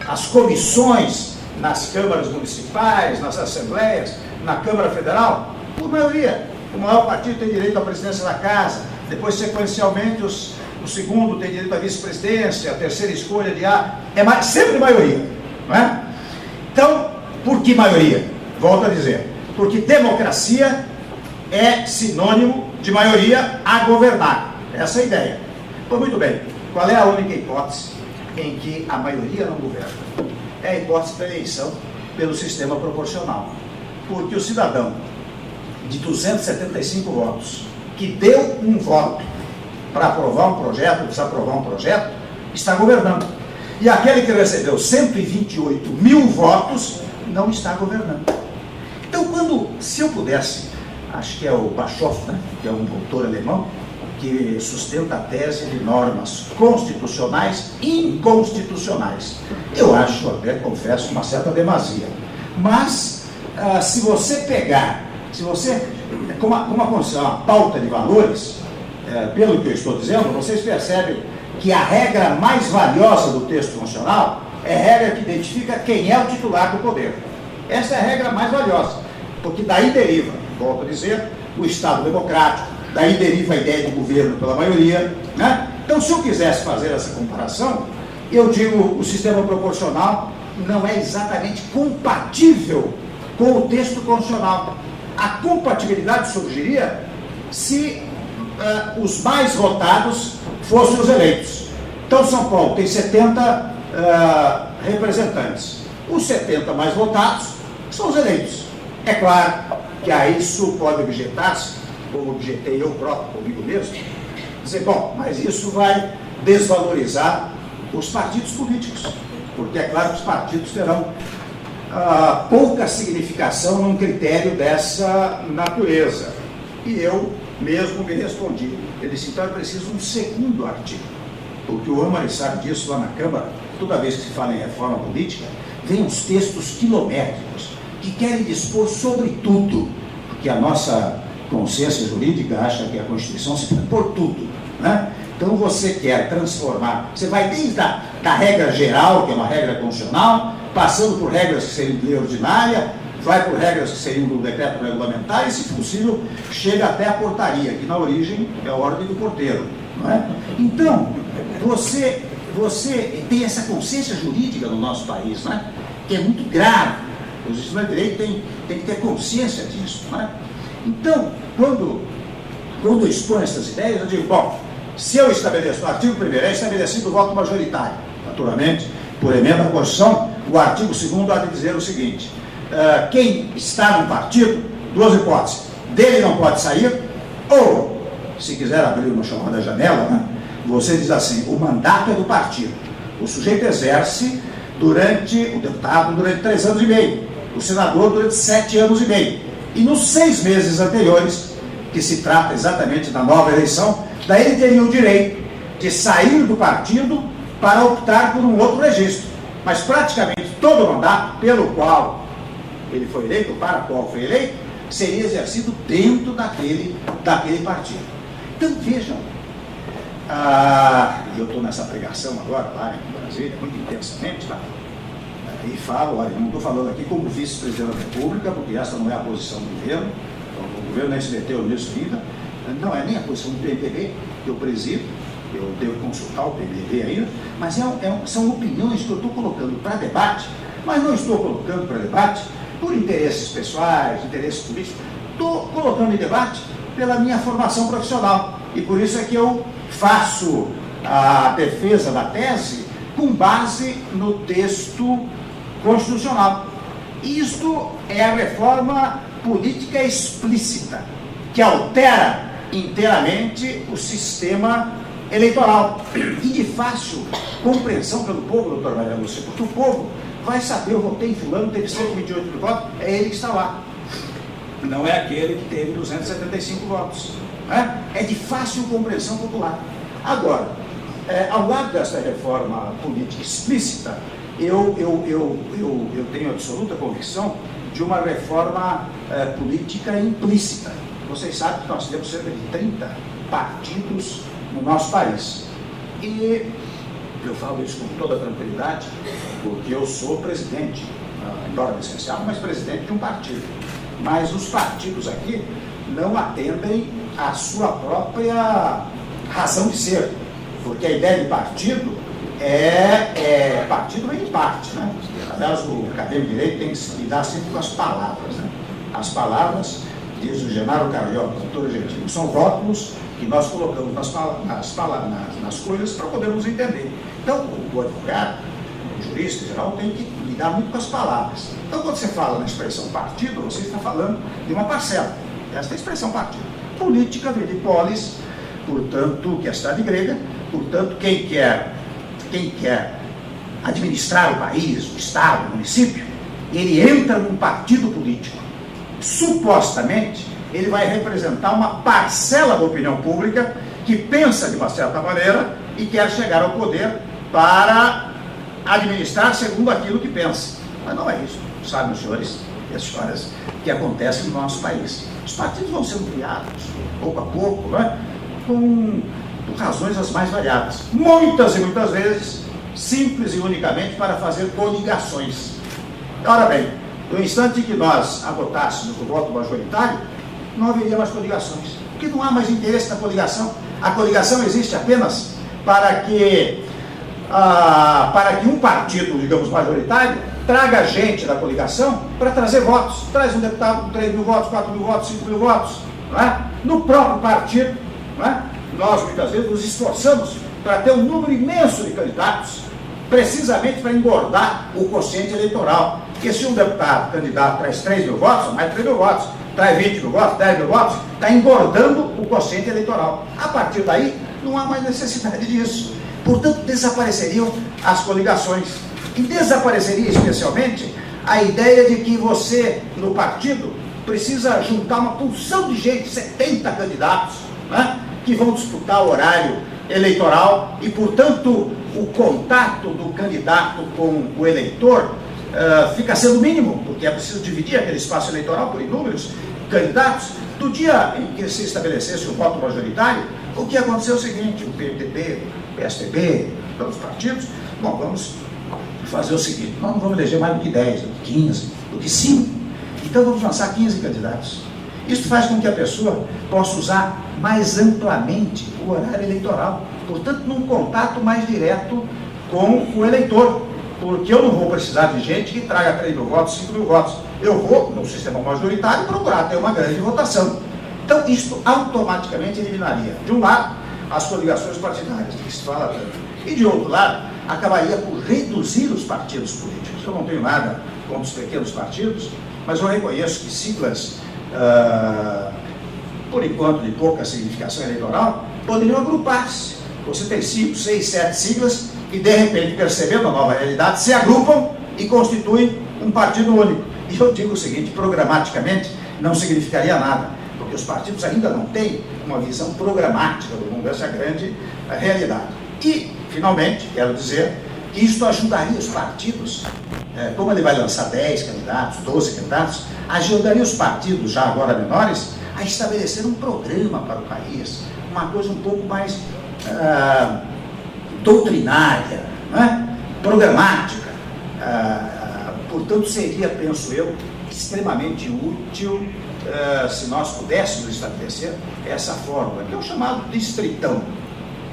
as comissões nas câmaras municipais, nas assembleias, na Câmara Federal? Por maioria. O maior partido tem direito à presidência da casa, depois, sequencialmente, o segundo tem direito à vice-presidência, a terceira escolha de A. É sempre maioria, não é? Então, por que maioria? Volto a dizer, porque democracia é sinônimo de maioria a governar. Essa é a ideia. Pois muito bem, qual é a única hipótese em que a maioria não governa? É a hipótese da eleição pelo sistema proporcional. Porque o cidadão de 275 votos, que deu um voto para aprovar um projeto, desaprovar um projeto, está governando. E aquele que recebeu 128 mil votos não está governando. Então, se eu pudesse, acho que é o Bischoff, né, que é um doutor alemão, que sustenta a tese de normas constitucionais e inconstitucionais. Eu acho, até confesso, uma certa demasia. Mas, se você pegar, como uma pauta de valores, pelo que eu estou dizendo, vocês percebem que a regra mais valiosa do texto constitucional é a regra que identifica quem é o titular do poder. Essa é a regra mais valiosa, porque daí deriva, volto a dizer, o Estado democrático, daí deriva a ideia de governo pela maioria, né? Então, se eu quisesse fazer essa comparação, eu digo, o sistema proporcional não é exatamente compatível com o texto constitucional. A compatibilidade surgiria se os mais votados fossem os eleitos. Então, São Paulo tem 70 representantes. Os 70 mais votados são os eleitos. É claro que a isso pode objetar-se, como objetei eu próprio comigo mesmo, dizer, bom, mas isso vai desvalorizar os partidos políticos, porque é claro que os partidos terão pouca significação num critério dessa natureza. E eu mesmo me respondi. Ele disse, então é preciso um segundo artigo, porque o Amari sabe disso lá na Câmara, toda vez que se fala em reforma política, vem uns textos quilométricos que querem dispor sobre tudo, porque a nossa consciência jurídica acha que a Constituição se põe por tudo, né? Então você quer transformar, você vai desde da regra geral, que é uma regra constitucional, passando por regras que seriam de lei ordinária, vai por regras que seriam do decreto regulamentar e, se possível, chega até a portaria, que na origem é a ordem do porteiro, não é? Então, você tem essa consciência jurídica no nosso país, né? Que é muito grave. Os estudantes de direito têm que ter consciência disso, não é? Então, quando eu exponho essas ideias, eu digo, bom, se eu estabeleço, o artigo 1º é estabelecido o voto majoritário, naturalmente, por emenda à Constituição, o artigo 2º há de dizer o seguinte, quem está num partido, duas hipóteses, dele não pode sair, ou, se quiser abrir uma chamada janela, né, você diz assim, o mandato é do partido, o sujeito exerce o deputado durante 3 anos e meio, o senador durante 7 anos e meio, e nos 6 meses anteriores, que se trata exatamente da nova eleição, daí ele teria o direito de sair do partido para optar por um outro registro. Mas praticamente todo o mandato pelo qual ele foi eleito, para o qual foi eleito, seria exercido dentro daquele partido. Então vejam, eu estou nessa pregação agora lá em Brasília, muito intensamente, tá? E falo, olha, não estou falando aqui como vice-presidente da República, porque essa não é a posição do governo, o governo nem se meteu nisso ainda, não é nem a posição do PMDB, que eu presido, eu devo consultar o PMDB ainda, mas são opiniões que eu estou colocando para debate, mas não estou colocando para debate por interesses pessoais, interesses políticos, estou colocando em debate pela minha formação profissional, e por isso é que eu faço a defesa da tese com base no texto constitucional. Isto é a reforma política explícita, que altera inteiramente o sistema eleitoral e de fácil compreensão pelo povo, doutor Maria Lúcia, porque o povo vai saber, eu votei em fulano, teve 128 mil votos, é ele que está lá. não é aquele que teve 275 votos. Né? É de fácil compreensão popular. Agora, ao lado dessa reforma política explícita, eu tenho absoluta convicção de uma reforma política implícita. Vocês sabem que nós temos cerca de 30 partidos no nosso país. E eu falo isso com toda tranquilidade, porque eu sou presidente, embora essencial, mas presidente de um partido. Mas os partidos aqui não atendem à sua própria razão de ser, porque a ideia de partido partido vem de parte, né? Aliás, o acadêmico de direito tem que se lidar sempre com as palavras, né? As palavras, diz o Genaro Carioca, doutor argentino, são rótulos que nós colocamos nas coisas para podermos entender. Então, o advogado, o jurista em geral, tem que lidar muito com as palavras. Então, quando você fala na expressão partido, você está falando de uma parcela. Esta é a expressão partido. Política vem de polis, portanto, que é a cidade grega, portanto, quem quer administrar o país, o estado, o município, ele entra num partido político. Supostamente, ele vai representar uma parcela da opinião pública que pensa de uma certa maneira e quer chegar ao poder para administrar segundo aquilo que pensa. Mas não é isso, sabem os senhores e as senhoras, que acontece no nosso país. Os partidos vão sendo criados, pouco a pouco, né? Por razões as mais variadas. Muitas e muitas vezes, simples e unicamente para fazer coligações. Ora bem, no instante que nós adotássemos o voto majoritário, não haveria mais coligações, porque não há mais interesse na coligação. A coligação existe apenas para que um partido, digamos, majoritário, traga gente da coligação para trazer votos. Traz um deputado com 3 mil votos, 4 mil votos, 5 mil votos. Não é? No próprio partido, não é? Nós muitas vezes nos esforçamos para ter um número imenso de candidatos, precisamente para engordar o quociente eleitoral. Porque se um deputado candidato traz 3 mil votos, mais 3 mil votos, traz 20 mil votos, 10 mil votos, está engordando o quociente eleitoral. A partir daí, não há mais necessidade disso. Portanto, desapareceriam as coligações. E desapareceria especialmente a ideia de que você, no partido, precisa juntar uma porção de gente, 70 candidatos, né, que vão disputar o horário eleitoral e, portanto, o contato do candidato com o eleitor fica sendo mínimo, porque é preciso dividir aquele espaço eleitoral por inúmeros candidatos. Do dia em que se estabelecesse o voto majoritário, o que aconteceu é o seguinte: o PMDB, o PSDB, todos os partidos, bom, vamos fazer o seguinte, nós não vamos eleger mais do que 10, do que 15, do que 5, então vamos lançar 15 candidatos. Isso faz com que a pessoa possa usar mais amplamente o horário eleitoral, portanto, num contato mais direto com o eleitor, porque eu não vou precisar de gente que traga 3 mil votos, 5 mil votos. Eu vou, no sistema majoritário, procurar ter uma grande votação. Então, isso automaticamente eliminaria, de um lado, as coligações partidárias, que se fala tanto, e de outro lado, acabaria por reduzir os partidos políticos. Eu não tenho nada contra os pequenos partidos, mas eu reconheço que siglas, por enquanto de pouca significação eleitoral, poderiam agrupar-se. Você tem 5, 6, 7 siglas e, de repente, percebendo a nova realidade, se agrupam e constituem um partido único. E eu digo o seguinte: programaticamente não significaria nada, porque os partidos ainda não têm uma visão programática do mundo, essa é a grande realidade. E, finalmente, quero dizer que isso ajudaria os partidos, como ele vai lançar 10 candidatos, 12 candidatos, ajudaria os partidos, já agora menores, a estabelecer um programa para o país, uma coisa um pouco mais doutrinária, né? Programática. Portanto, seria, penso eu, extremamente útil se nós pudéssemos estabelecer essa fórmula, que é o chamado distritão.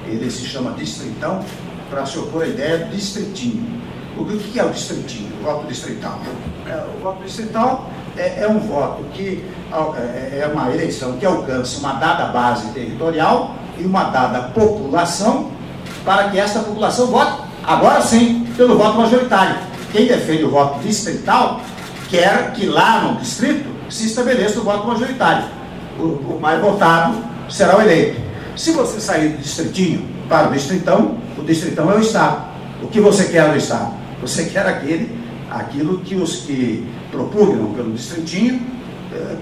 Ele se chama distritão para se opor à ideia do distritinho. O que é o distritinho, o voto distrital? O voto distrital é um voto que é uma eleição que alcança uma dada base territorial e uma dada população, para que essa população vote, agora sim, pelo voto majoritário. Quem defende o voto distrital quer que lá no distrito se estabeleça o voto majoritário. O mais votado será o eleito. Se você sair do distritinho para o distritão é o Estado. O que você quer no Estado? Você quer aquilo que os que propugnam pelo distritinho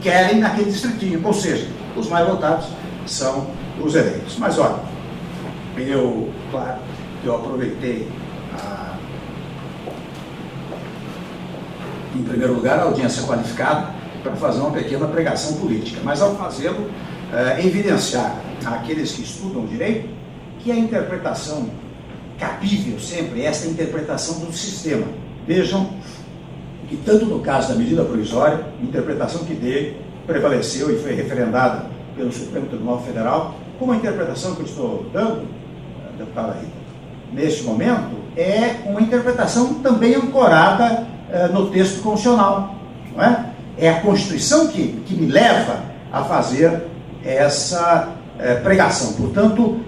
querem naquele distritinho, ou seja, os mais votados são os eleitos. Mas olha, claro que eu aproveitei em primeiro lugar a audiência qualificada para fazer uma pequena pregação política, mas ao fazê-lo, evidenciar àqueles que estudam direito que a interpretação cabível sempre é essa interpretação do sistema. Vejam que tanto no caso da medida provisória, a interpretação que dele prevaleceu e foi referendada pelo Supremo Tribunal Federal, como a interpretação que eu estou dando, deputada Rita, neste momento, é uma interpretação também ancorada no texto constitucional. Não é? É a Constituição que me leva a fazer essa pregação. Portanto,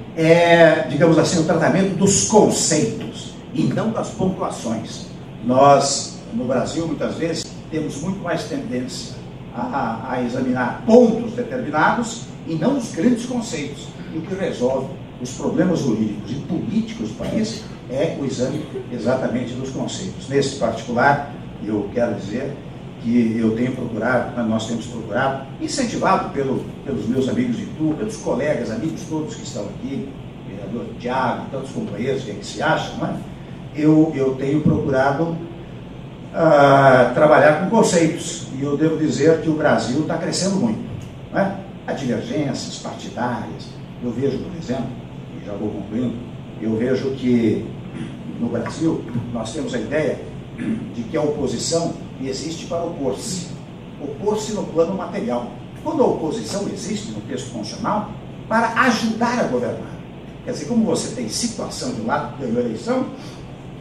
digamos assim, o tratamento dos conceitos e não das pontuações. Nós, no Brasil, muitas vezes, temos muito mais tendência a examinar pontos determinados e não os grandes conceitos. E o que resolve os problemas jurídicos e políticos do país é o exame exatamente dos conceitos. Nesse particular, eu quero dizer que eu tenho procurado, nós temos procurado, incentivado pelos meus amigos de Itu, pelos colegas, amigos todos que estão aqui, o vereador Tiago e tantos companheiros que se acham, não é? Eu tenho procurado trabalhar com conceitos, e eu devo dizer que o Brasil está crescendo muito, não é? Há divergências partidárias. Eu vejo, por exemplo, e já vou concluindo, eu vejo que no Brasil nós temos a ideia de que a oposição existe para opor-se no plano material, quando a oposição existe no texto constitucional para ajudar a governar. Quer dizer, como você tem situação de um lado que ganhou a eleição,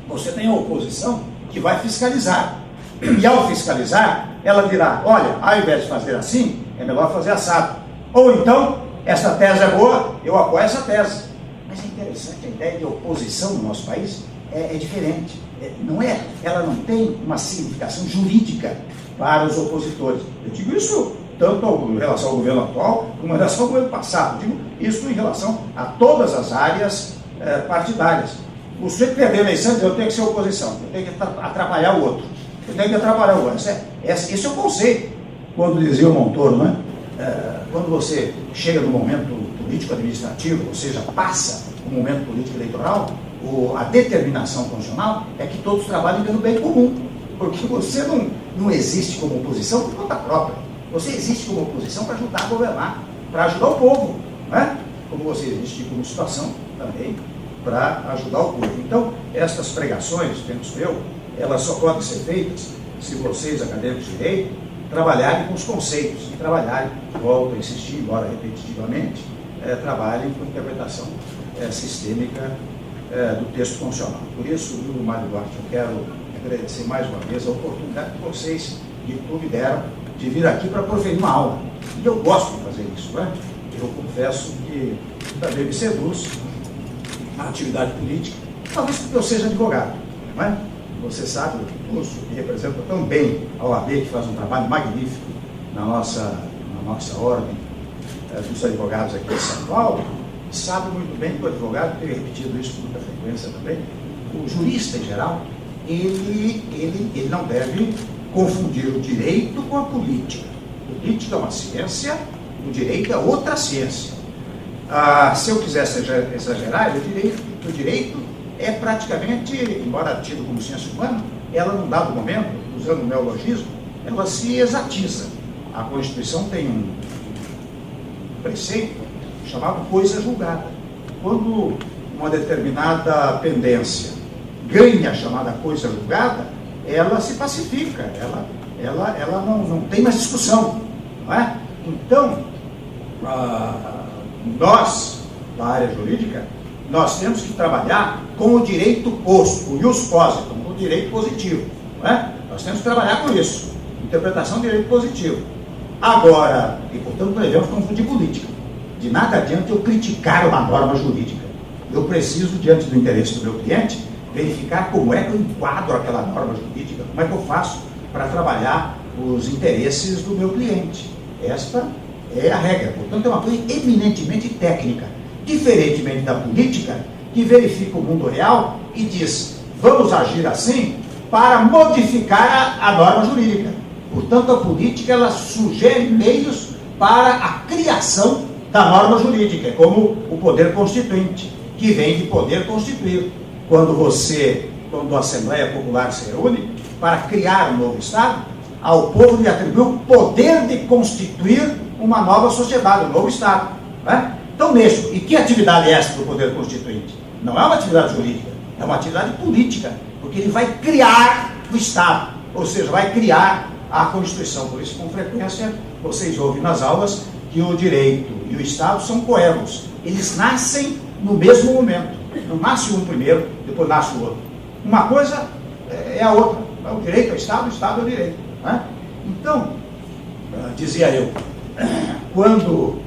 você tem a oposição que vai fiscalizar, e ao fiscalizar ela dirá, olha, ao invés de fazer assim, é melhor fazer assado, ou então, essa tese é boa, eu apoio essa tese. Mas é interessante, a ideia de oposição no nosso país é diferente. Ela não tem uma significação jurídica para os opositores. Eu digo isso tanto em relação ao governo atual, como em relação ao governo passado. Eu digo isso em relação a todas as áreas partidárias. O sujeito perdeu a eleição, eu tenho que ser oposição, eu tenho que atrapalhar o outro. Esse é o conceito. Quando dizia o Montoro, não é? Quando você chega no momento político-administrativo, ou seja, passa o momento político-eleitoral, a determinação constitucional é que todos trabalhem pelo bem comum, porque você não existe como oposição por conta própria, você existe como oposição para ajudar a governar, para ajudar o povo, não é? Como você existe como situação também para ajudar o povo. Então, estas pregações, penso eu, elas só podem ser feitas se vocês, acadêmicos de direito, trabalharem com os conceitos, e trabalharem, volto a insistir, embora repetitivamente, trabalhem com a interpretação sistêmica do texto constitucional. Por isso, viu, Mário Duarte, eu quero agradecer mais uma vez a oportunidade que vocês me deram de vir aqui para proferir uma aula. E eu gosto de fazer isso, não é? Eu confesso que também me seduz a atividade política, talvez porque eu seja advogado, não é? Você sabe, o curso que representa também a OAB, que faz um trabalho magnífico na nossa ordem dos advogados aqui em São Paulo, sabe muito bem que o advogado, tenho repetido isso com muita frequência também, o jurista em geral, ele não deve confundir o direito com a política. A política é uma ciência, o direito é outra ciência. Se eu quisesse exagerar, o direito é praticamente, embora tido como ciência humana, ela num dado momento, usando o neologismo, ela se exatiza. A Constituição tem um preceito chamado coisa julgada. Quando uma determinada pendência ganha a chamada coisa julgada, ela se pacifica, ela não tem mais discussão, não é? Então, nós, da área jurídica, nós temos que trabalhar com o direito posto, o ius positum, com o direito positivo, não é? Nós temos que trabalhar com isso, interpretação do direito positivo. Agora, e portanto não devemos confundir política. De nada adianta eu criticar uma norma jurídica. Eu preciso, diante do interesse do meu cliente, verificar como é que eu enquadro aquela norma jurídica, como é que eu faço para trabalhar os interesses do meu cliente. Esta é a regra. Portanto, é uma coisa eminentemente técnica, diferentemente da política, que verifica o mundo real e diz, vamos agir assim para modificar a norma jurídica. Portanto, a política, ela sugere meios para a criação da norma jurídica, como o poder constituinte, que vem de poder constituir. Quando a Assembleia Popular se reúne para criar um novo Estado, ao povo lhe atribui o poder de constituir uma nova sociedade, um novo Estado. Né? Então, mesmo, e que atividade é essa do poder constituinte? Não é uma atividade jurídica, é uma atividade política, porque ele vai criar o Estado, ou seja, vai criar a Constituição. Por isso, com frequência, vocês ouvem nas aulas que o direito e o Estado são coelos. Eles nascem no mesmo momento. Não nasce um primeiro, depois nasce o outro. Uma coisa é a outra. O direito é o Estado é o direito. Né? Então, dizia eu, quando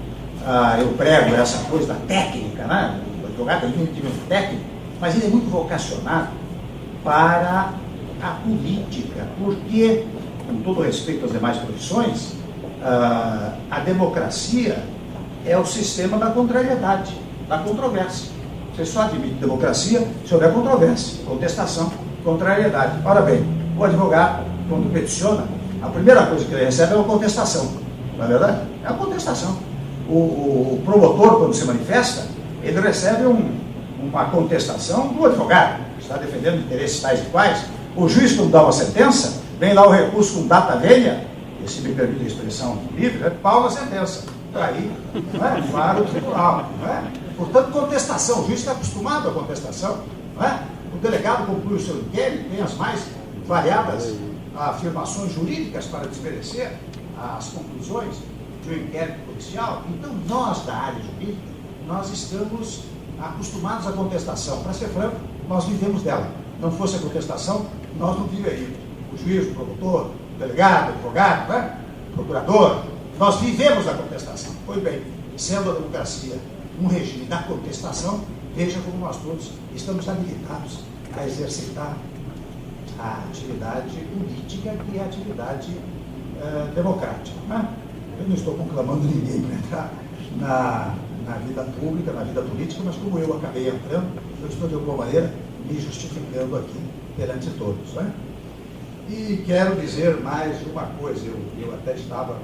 eu prego essa coisa da técnica, né? O advogado tem muito técnico, mas ele é muito vocacionado para a política, porque, com todo respeito às demais profissões, a democracia é o sistema da contrariedade, da controvérsia. Você só admite democracia se houver controvérsia, contestação, contrariedade. Ora bem, o advogado, quando peticiona, a primeira coisa que ele recebe é uma contestação. Não é verdade? É a contestação. O promotor, quando se manifesta, ele recebe uma contestação do advogado, que está defendendo interesses tais e quais. O juiz, quando dá uma sentença, vem lá o recurso com data velha, e se me permite a expressão livre, pau na sentença. Está aí, não é? Para o tribunal. Não é? Portanto, contestação. O juiz está acostumado à contestação. Não é? O delegado conclui o seu inquérito, tem as mais variadas afirmações jurídicas para desmerecer as conclusões de um inquérito policial. Então, nós da área jurídica, nós estamos acostumados à contestação. Para ser franco, nós vivemos dela. Não fosse a contestação, nós não viveríamos. O juiz, o promotor, o delegado, o advogado, né? O procurador, nós vivemos a contestação. Pois bem, sendo a democracia um regime da contestação, veja como nós todos estamos habilitados a exercitar a atividade política, que é a atividade democrática. Né? Eu não estou conclamando ninguém para entrar na vida pública, na vida política, mas como eu acabei entrando, eu estou de alguma maneira me justificando aqui perante todos. Né? E quero dizer mais uma coisa, eu até estava